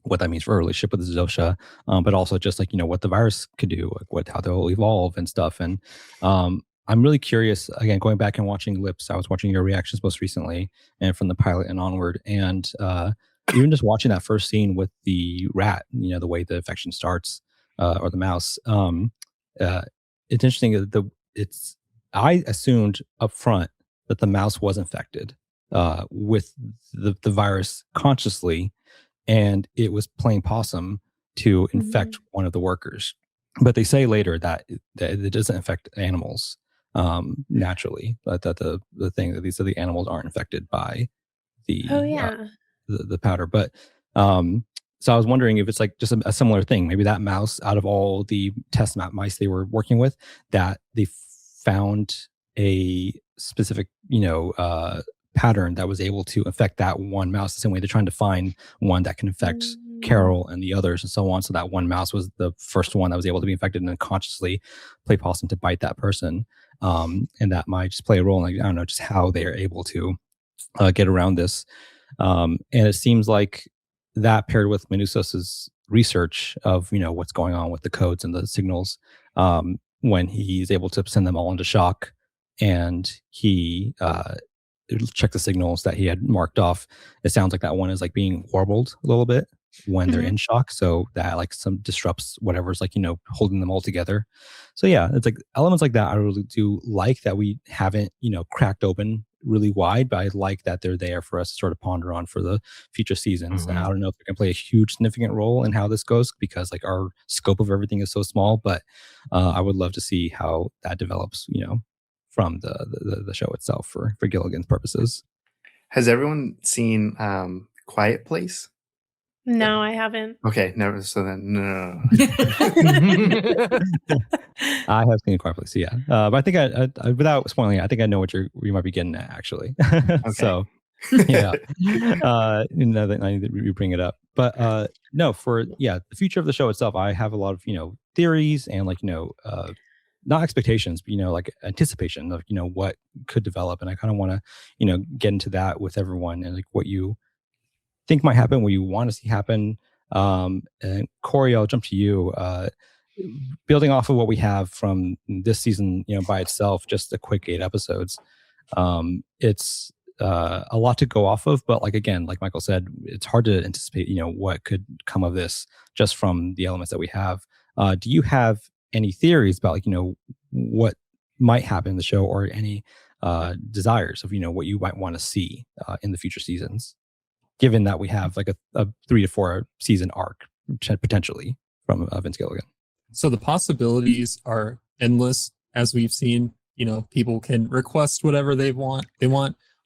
what that means for her relationship with Zosha, but also just like what the virus could do, like how they'll evolve and stuff. And I'm really curious, again, going back and watching Lips. I was watching your reactions most recently and from the pilot and onward, and even just watching that first scene with the rat, the way the infection starts, or the mouse. It's interesting that I assumed up front that the mouse was infected with the virus consciously, and it was playing possum to infect one of the workers. But they say later that it doesn't infect animals naturally, but that the thing that these are the animals aren't infected by the the powder. But so I was wondering if it's like just a similar thing. Maybe that mouse, out of all the test mice they were working with, that they found a specific, pattern that was able to affect that one mouse the same way they're trying to find one that can affect Carol and the others and so on. So that one mouse was the first one that was able to be infected and then consciously play possum to bite that person. And that might just play a role in, like, I don't know, just how they are able to get around this. And it seems like that paired with Manusos's research of, what's going on with the codes and the signals, when he's able to send them all into shock, and he check the signals that he had marked off. It sounds like that one is like being warbled a little bit when they're in shock, so that like some disrupts whatever's like holding them all together. So yeah, it's like elements like that I really do like, that we haven't cracked open really wide, but I like that they're there for us to sort of ponder on for the future seasons. And I don't know if they can play a huge significant role in how this goes, because like our scope of everything is so small, but I would love to see how that develops from the show itself for Gilligan's purposes. Has everyone seen Quiet Place? No, I haven't. Okay, never. So then, no. I have seen Quiet Place, yeah. But I think I without spoiling it, I think I know what you might be getting at, actually. Okay. So, yeah. Now that you bring it up, but no, for the future of the show itself, I have a lot of theories and like not expectations, but like anticipation of what could develop, and I kind of want to get into that with everyone, and like what you think might happen, what you want to see happen. And Corey, I'll jump to you. Building off of what we have from this season, by itself, just a quick 8 episodes. It's a lot to go off of, but like again, like Michael said, it's hard to anticipate what could come of this just from the elements that we have. Do you have any theories about like what might happen in the show, or any desires of what you might want to see in the future seasons, given that we have like a 3 to 4 season arc potentially from Vince Gilligan? So the possibilities are endless, as we've seen. People can request whatever they want.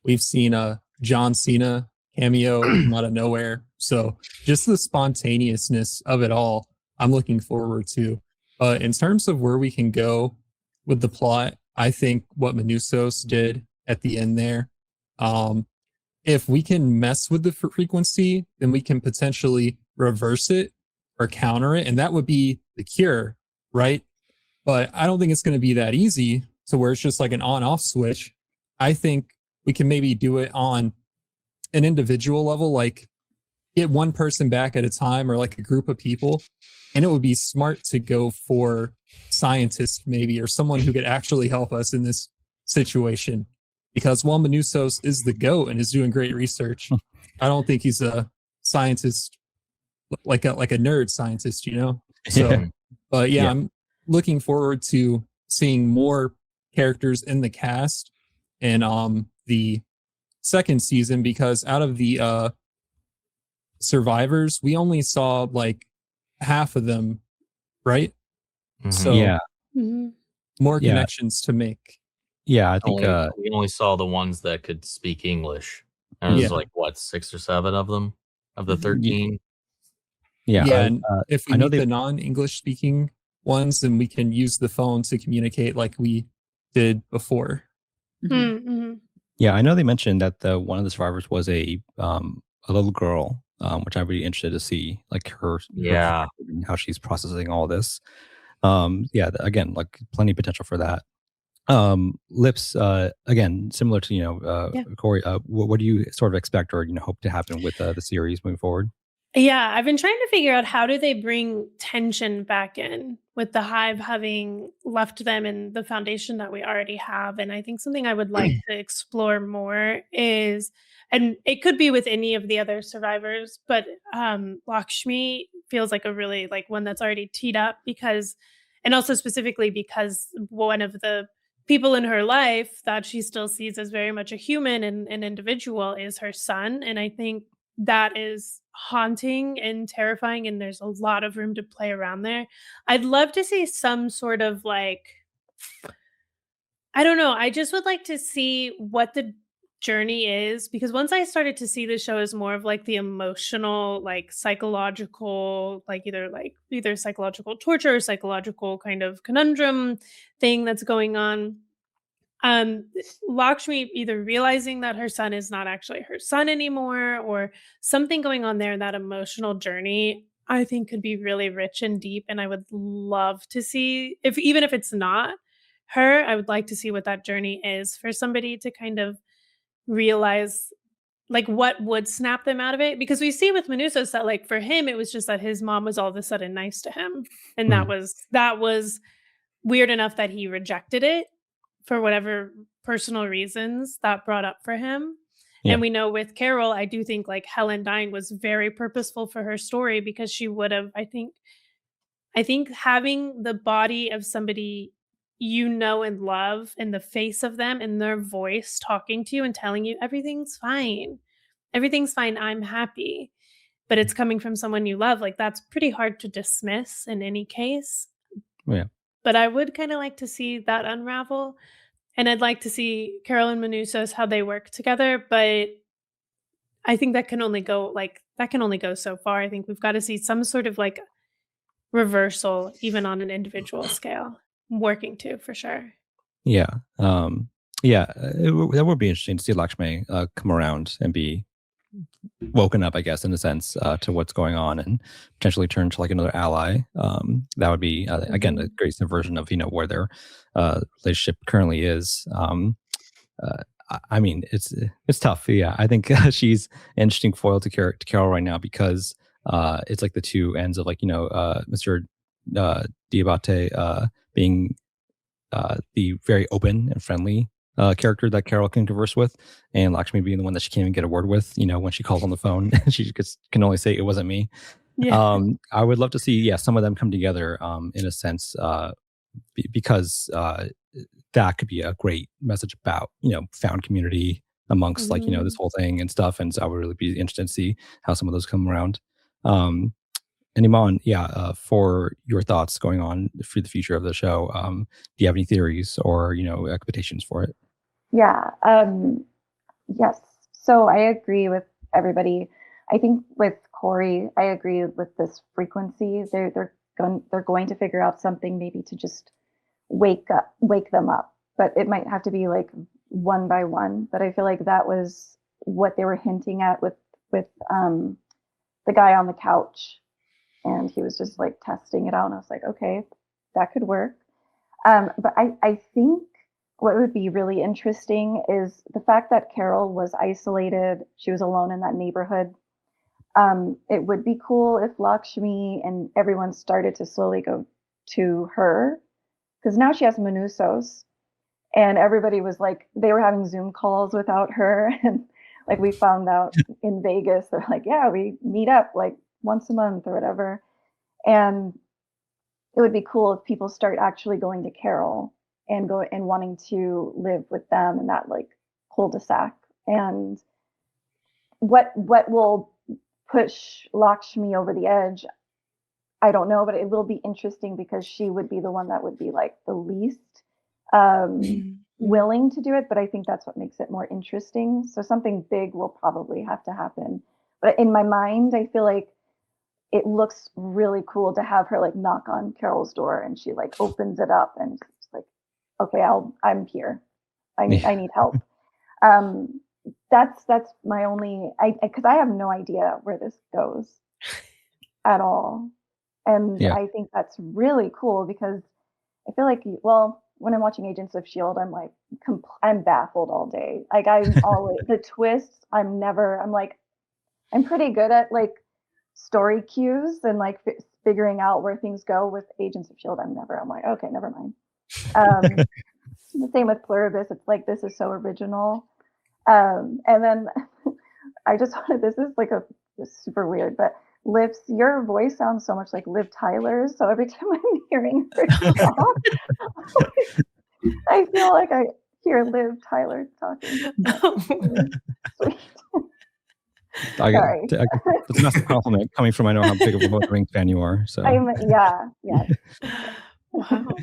We've seen a John Cena cameo out of nowhere. So just the spontaneousness of it all, I'm looking forward to. But in terms of where we can go with the plot, I think what Manussos did at the end there, if we can mess with the frequency, then we can potentially reverse it or counter it. And that would be the cure, right? But I don't think it's going to be that easy to where it's just like an on-off switch. I think we can maybe do it on an individual level, like get one person back at a time, or like a group of people. And it would be smart to go for scientists maybe, or someone who could actually help us in this situation. Because while Manussos is the GOAT and is doing great research, I don't think he's a scientist, like a nerd scientist, So, but yeah, I'm looking forward to seeing more characters in the cast and the second season, because out of the survivors, we only saw like half of them, right? So more connections to make. Yeah, I think we only saw the ones that could speak English. And it was like what, 6 or 7 of them of the 13? Yeah, and if we need the non-English speaking ones, then we can use the phone to communicate like we did before. Yeah, I know they mentioned that one of the survivors was a little girl, which I'm really interested to see, like her and how she's processing all this. Again, like plenty of potential for that. Lips, again, similar to Corey. What do you sort of expect or hope to happen with the series moving forward? Yeah, I've been trying to figure out how do they bring tension back in with the hive having left them in the foundation that we already have. And I think something I would like to explore more is, and it could be with any of the other survivors, but Lakshmi feels like a really like one that's already teed up, because, and also specifically because one of the people in her life that she still sees as very much a human and an individual is her son. And I think that is haunting and terrifying. And there's a lot of room to play around there. I'd love to see some sort of like, I don't know. I just would like to see what the journey is, because once I started to see the show as more of like the emotional, like psychological, like either psychological torture or psychological kind of conundrum thing that's going on. Lakshmi either realizing that her son is not actually her son anymore, or something going on there in that emotional journey, I think could be really rich and deep. And I would love to see, if even if it's not her, I would like to see what that journey is for somebody to kind of realize like what would snap them out of it. Because we see with Manusos that like for him, it was just that his mom was all of a sudden nice to him. And that was weird enough that he rejected it for whatever personal reasons that brought up for him. Yeah. And we know with Carol, I do think like Helen dying was very purposeful for her story, because she would have, I think having the body of somebody you know and love, and the face of them and their voice talking to you and telling you everything's fine, I'm happy, but it's coming from someone you love, like that's pretty hard to dismiss in any case. Yeah. But I would kind of like to see that unravel, and I'd like to see Carol and Manusos, how they work together, but I think that can only go so far. I think we've got to see some sort of like reversal, even on an individual scale, working to, for sure. Yeah. That would be interesting to see Lakshmi come around and be woken up, I guess, in a sense, to what's going on, and potentially turn to like another ally. That would be again a great subversion of where their relationship currently is. I mean, it's tough. Yeah, I think she's an interesting foil to Carol right now, because it's like the two ends of like Mr. Diabate being the very open and friendly character that Carol can converse with, and Lakshmi being the one that she can't even get a word with. When she calls on the phone, she can only say it wasn't me. Yeah. I would love to see some of them come together in a sense, because that could be a great message about found community amongst like this whole thing and stuff. And so I would really be interested to see how some of those come around. And Imon, for your thoughts going on for the future of the show, do you have any theories or expectations for it? Yeah. Yes. So I agree with everybody. I think with Corey, I agree with this frequency. They're going to figure out something, maybe to just wake them up. But it might have to be like one by one. But I feel like that was what they were hinting at with the guy on the couch. And he was just like testing it out. And I was like, okay, that could work. But I think what would be really interesting is the fact that Carol was isolated. She was alone in that neighborhood. It would be cool if Lakshmi and everyone started to slowly go to her, because now she has Manusos, and everybody was like, they were having Zoom calls without her. And like we found out in Vegas, they're like, yeah, we meet up like once a month or whatever. And it would be cool if people start actually going to Carol and wanting to live with them in that like cul-de-sac. And what will push Lakshmi over the edge, I don't know, but it will be interesting, because she would be the one that would be like the least willing to do it. But I think that's what makes it more interesting. So something big will probably have to happen. But in my mind, I feel like it looks really cool to have her like knock on Carol's door, and she like opens it up and it's like, okay, I'm here. I need help. That's my only, because I have no idea where this goes at all. And I think that's really cool, because I feel like, when I'm watching Agents of S.H.I.E.L.D., I'm like, I'm baffled all day. Like I'm always, the twists, I'm pretty good at like story cues and like figuring out where things go. With Agents of S.H.I.E.L.D., I'm like, okay, never mind. The same with Pluribus. It's like, this is so original. And then I just wanted, this is like it's super weird, but Liv's, your voice sounds so much like Liv Tyler's. So every time I'm hearing her talk, I feel like I hear Liv Tyler talking. Sweet. Sorry. It's a massive compliment coming from I know how big of a Lord of the Rings fan you are. So Wow.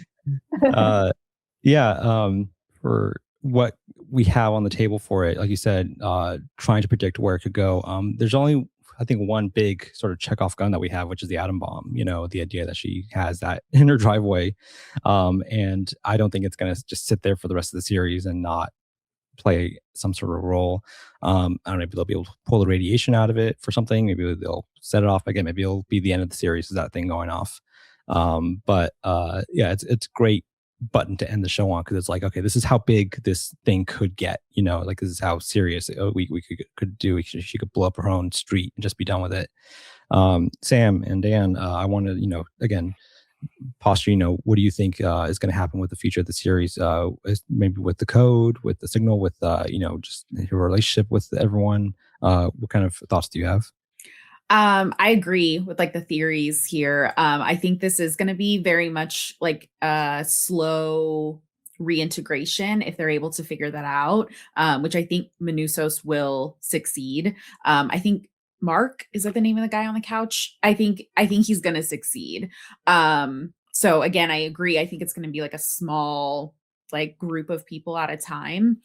For what we have on the table for it, like you said, trying to predict where it could go. There's only, I think, one big sort of check-off gun that we have, which is the atom bomb. You know, the idea that she has that in her driveway, and I don't think it's going to just sit there for the rest of the series and not play some sort of role. I don't know, maybe they'll be able to pull the radiation out of it for something. Maybe they'll set it off again. Maybe it'll be the end of the series, is that thing going off. It's great button to end the show on, because it's like, okay, this is how big this thing could get, you know, like this is how serious we could do. She could blow up her own street and just be done with it. Sam and Dan, I want to, you know, again, posture, you know, what do you think is going to happen with the future of the series? Maybe with the code, with the signal, with you know, just your relationship with everyone. What kind of thoughts do you have? I agree with like the theories here. I think this is going to be very much like a slow reintegration if they're able to figure that out, which I think Manusos will succeed. I think Mark, is that the name of the guy on the couch? I think he's going to succeed. So again, I agree. I think it's going to be like a small like group of people at a time.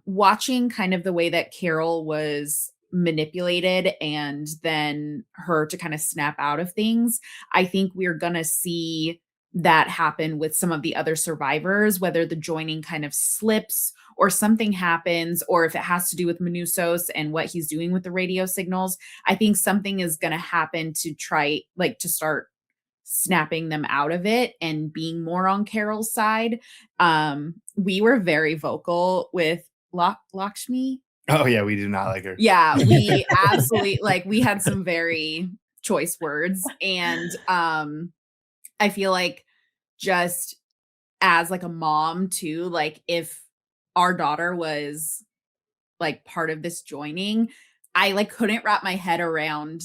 Watching kind of the way that Carol was manipulated and then her to kind of snap out of things, I think we're going to see that happen with some of the other survivors, whether the joining kind of slips or something happens, or if it has to do with Manusos and what he's doing with the radio signals. I think something is going to happen to try like to start snapping them out of it and being more on Carol's side. We were very vocal with Lakshmi. Oh yeah, we do not like her. Yeah, we absolutely like we had some very choice words, and I feel like just as like a mom too, like if our daughter was like part of this joining, I like couldn't wrap my head around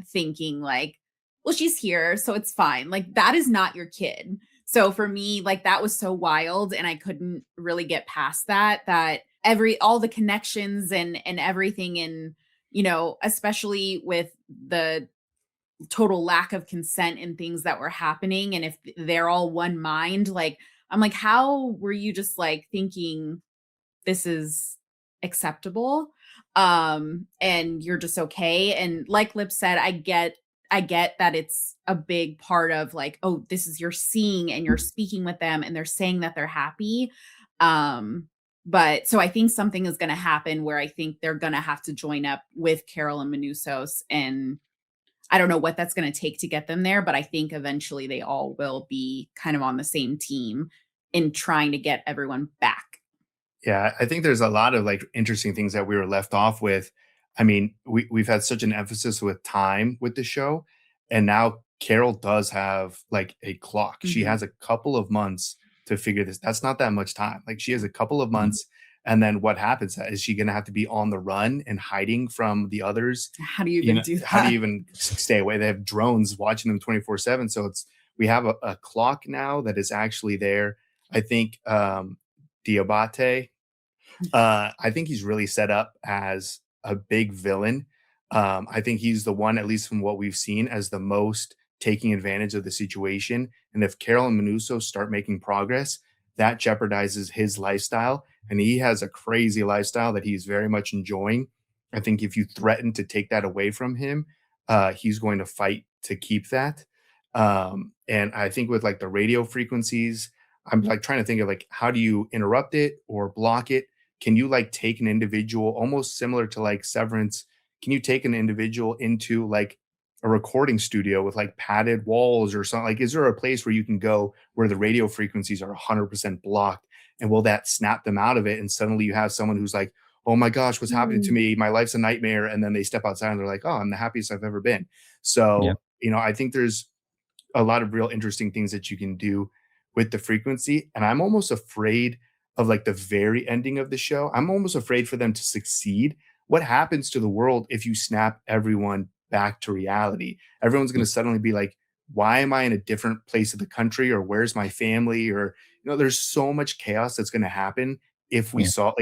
thinking like, well, she's here, so it's fine. Like that is not your kid. So for me, like that was so wild, and I couldn't really get past that all the connections and everything, and you know, especially with the total lack of consent and things that were happening, and if they're all one mind, like I'm like, how were you just like thinking this is acceptable and you're just okay? And like Lip said, I get that it's a big part of like, oh, this is you're seeing and you're speaking with them and they're saying that they're happy. But so I think something is going to happen where I think they're going to have to join up with Carol and Manusos, and I don't know what that's going to take to get them there, but I think eventually they all will be kind of on the same team in trying to get everyone back. Yeah, I think there's a lot of like interesting things that we were left off with. I mean, we've had such an emphasis with time with the show, and now Carol does have like a clock. She has a couple of months to figure this. That's not that much time. Like she has a couple of months, and then what happens? Is she going to have to be on the run and hiding from the others? How do you even do that? How do you even stay away? They have drones watching them 24/7. So we have a clock now that is actually there. I think Diabate, I think he's really set up as a big villain. I think he's the one, at least from what we've seen, as the most taking advantage of the situation. And if Carol and Manuso start making progress, that jeopardizes his lifestyle. And he has a crazy lifestyle that he's very much enjoying. I think if you threaten to take that away from him, he's going to fight to keep that. And I think with like the radio frequencies, I'm like trying to think of like, how do you interrupt it or block it? Can you like take an individual, almost similar to like Severance? Can you take an individual into like a recording studio with like padded walls or something? Like, is there a place where you can go where the radio frequencies are 100% blocked? And will that snap them out of it? And suddenly you have someone who's like, oh my gosh, what's happening to me? My life's a nightmare. And then they step outside and they're like, oh, I'm the happiest I've ever been. So, you know, I think there's a lot of real interesting things that you can do with the frequency. And I'm almost afraid of like the very ending of the show. I'm almost afraid for them to succeed. What happens to the world if you snap everyone back to reality? Everyone's going to suddenly be like why am I in a different place of the country, or where's my family, or there's so much chaos that's going to happen if we Yeah. saw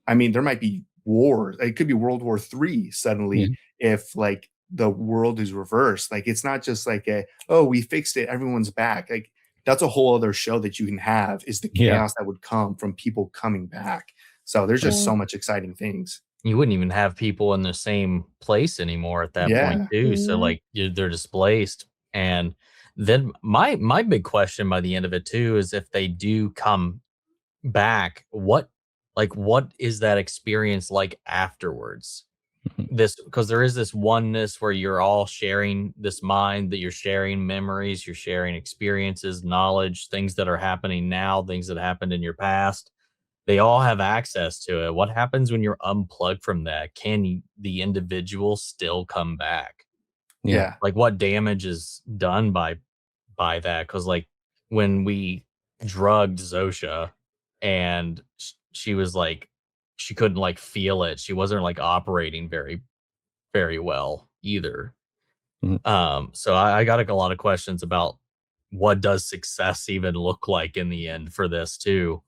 I mean, there might be war. It could be World War III Yeah. suddenly if like the world is reversed. Like it's not just like we fixed it, everyone's back. Like that's a whole other show that you can have, is the Yeah. chaos that would come from people coming back. So there's just Yeah. so much exciting things. You wouldn't even have people in the same place anymore at that Yeah. point too. So Mhm. like they're displaced. And then my big question by the end of it too is, if they do come back, what is that experience like afterwards? Mhm. This, because there is this oneness where you're all sharing this mind, that you're sharing memories, you're sharing experiences, knowledge, things that are happening now, things that happened in your past. They all have access to it. What happens when you're unplugged from that? Can the individual still come back? Yeah. Yeah. Like, what damage is done by that? Because like when we drugged Zosha, and she was like, she couldn't like feel it. She wasn't like operating very, very well either. So I got a lot of questions about what does success even look like in the end for this too.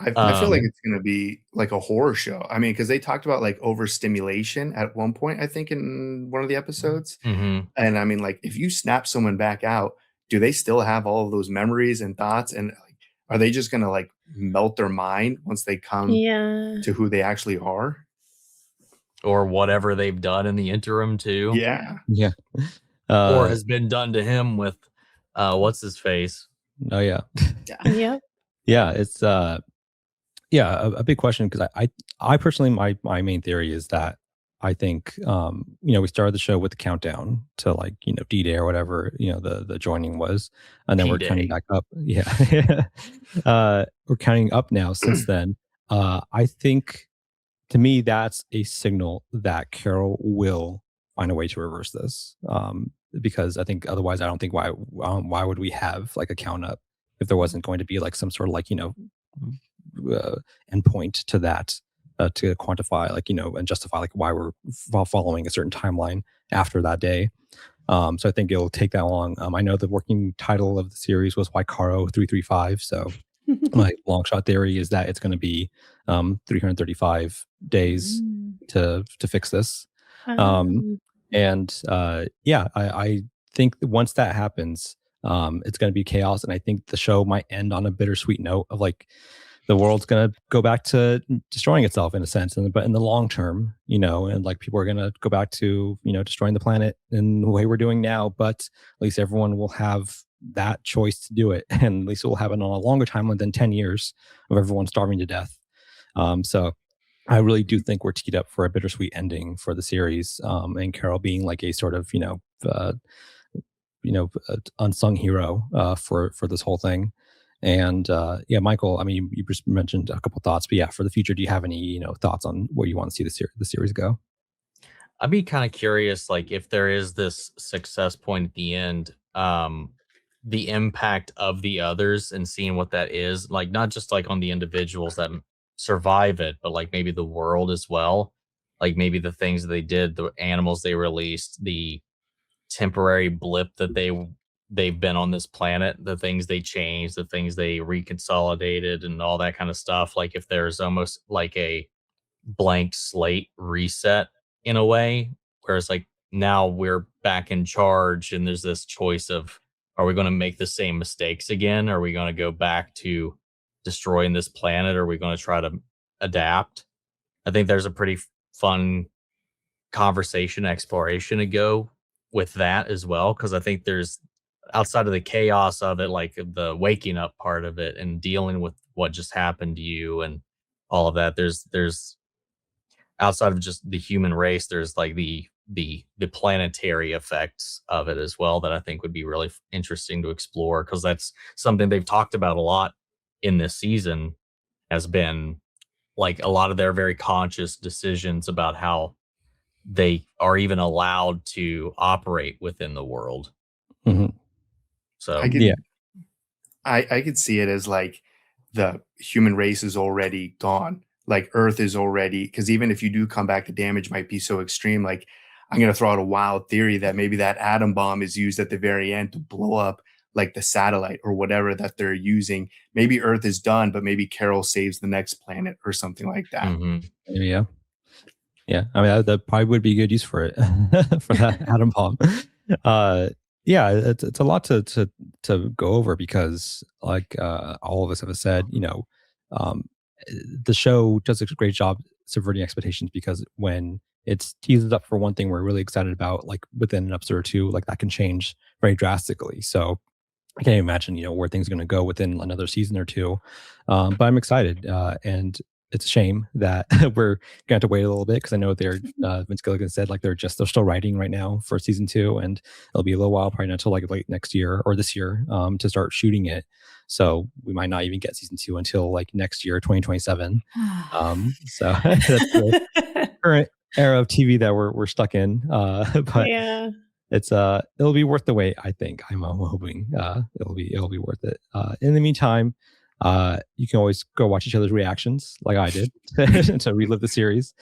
I feel like it's gonna be like a horror show. I mean, because they talked about like overstimulation at one point, I think, in one of the episodes. Mhm. And I mean, like, if you snap someone back out, do they still have all of those memories and thoughts? And like, are they just gonna like melt their mind once they come Yeah. to who they actually are? Or whatever they've done in the interim too. Yeah. Yeah. Or has been done to him with what's his face? Oh yeah. Yep. Yeah. It's a big question, because I personally, my main theory is that I think we started the show with the countdown to like D-Day or whatever the joining was, and then we're P-Day. counting back up. Yeah. We're counting up now since then. I think, to me, that's a signal that Carol will find a way to reverse this, because I think otherwise, I don't think why would we have like a count up if there wasn't going to be like some sort of like endpoint to that, to quantify and justify like why we're following a certain timeline after that day. So I think it'll take that long. I know the working title of the series was Waikaro 335. So my long shot theory is that it's going to be 335 days to fix this. I think that once that happens, it's going to be chaos, and I think the show might end on a bittersweet note of like the world's going to go back to destroying itself in a sense, but in the long term, and like people are going to go back to destroying the planet in the way we're doing now, but at least everyone will have that choice to do it, and at least it will happen on a longer timeline than 10 years of everyone starving to death. So I really do think we're teed up for a bittersweet ending for the series, and Carol being like a sort of unsung hero for this whole thing. And Michael, I mean, you just mentioned a couple thoughts, but yeah, for the future, do you have any thoughts on where you want to see the series go? I'd be kind of curious, like if there is this success point at the end, the impact of the others and seeing what that is, like not just like on the individuals that survive it, but like maybe the world as well. Like maybe the things that they did, the animals they released, the temporary blip that they've been on this planet, the things they changed, the things they reconsolidated, and all that kind of stuff. Like if there's almost like a blank slate reset in a way, whereas like now we're back in charge, and there's this choice of, are we going to make the same mistakes again? Are we going to go back to destroying this planet? Or are we going to try to adapt? I think there's a pretty fun conversation exploration to go with that as well, because I think there's, outside of the chaos of it, like the waking up part of it and dealing with what just happened to you and all of that, there's outside of just the human race, there's like the planetary effects of it as well that I think would be really interesting to explore, because that's something they've talked about a lot in this season, has been like a lot of their very conscious decisions about how they are even allowed to operate within the world. Mm-hmm. So I could see it as like the human race is already gone. Like Earth is already, because even if you do come back, the damage might be so extreme. Like I'm going to throw out a wild theory that maybe that atom bomb is used at the very end to blow up like the satellite or whatever that they're using. Maybe Earth is done, but maybe Carol saves the next planet or something like that. Mhm. Yeah. Yeah. I mean, that probably would be good use for it, for that atom bomb. Yeah, it's a lot to go over because, like all of us have said, the show does a great job subverting expectations, because when it's teases up for one thing we're really excited about, like within an episode or two, like that can change very drastically. So I can't imagine, where things are going to go within another season or two. But I'm excited, and it's a shame that we're going to have to wait a little bit, because I know they're Vince Gilligan said like they're still writing right now for season 2, and it'll be a little while, probably not until like late next year or this year, to start shooting it. So we might not even get season 2 until like next year, 2027. So that's the current era of TV that we're stuck in. But Yeah. it's it'll be worth the wait. I think I'm hoping it'll be worth it. In the meantime, you can always go watch each other's reactions like I did to relive the series.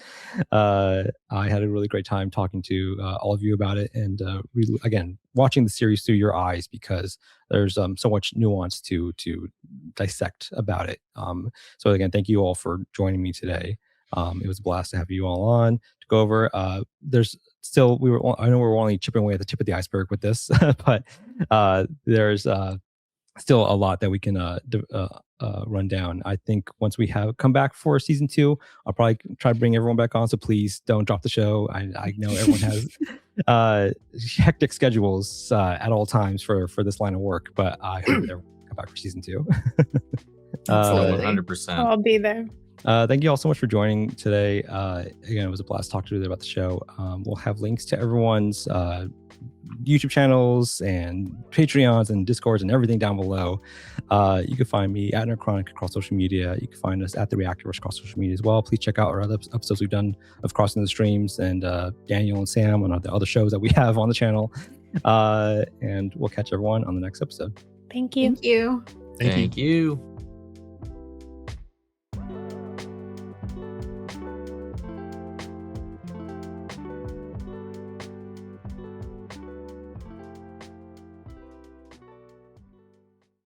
I had a really great time talking to all of you about it, and again, watching the series through your eyes, because there's so much nuance to dissect about it. So again, thank you all for joining me today. It was a blast to have you all on to go over. There's still, I know we're only chipping away at the tip of the iceberg with this, but there's still a lot that we can run down. I think once we have come back for season 2, I'll probably try to bring everyone back on. So please don't drop the show. I know everyone has hectic schedules at all times for this line of work, but I hope everyone come back for season 2. Absolutely. 100%. I'll be there. Thank you all so much for joining today. Again, it was a blast talking to you about the show. We'll have links to everyone's YouTube channels and Patreons and Discords and everything down below. You can find me at Necronic across social media. You can find us at the Reactorverse across social media as well. Please check out our other episodes we've done of Crossing the Streams, and Daniel and Sam on the other shows that we have on the channel. And we'll catch everyone on the next episode. Thank you. Thank you. Thank you. Thank you.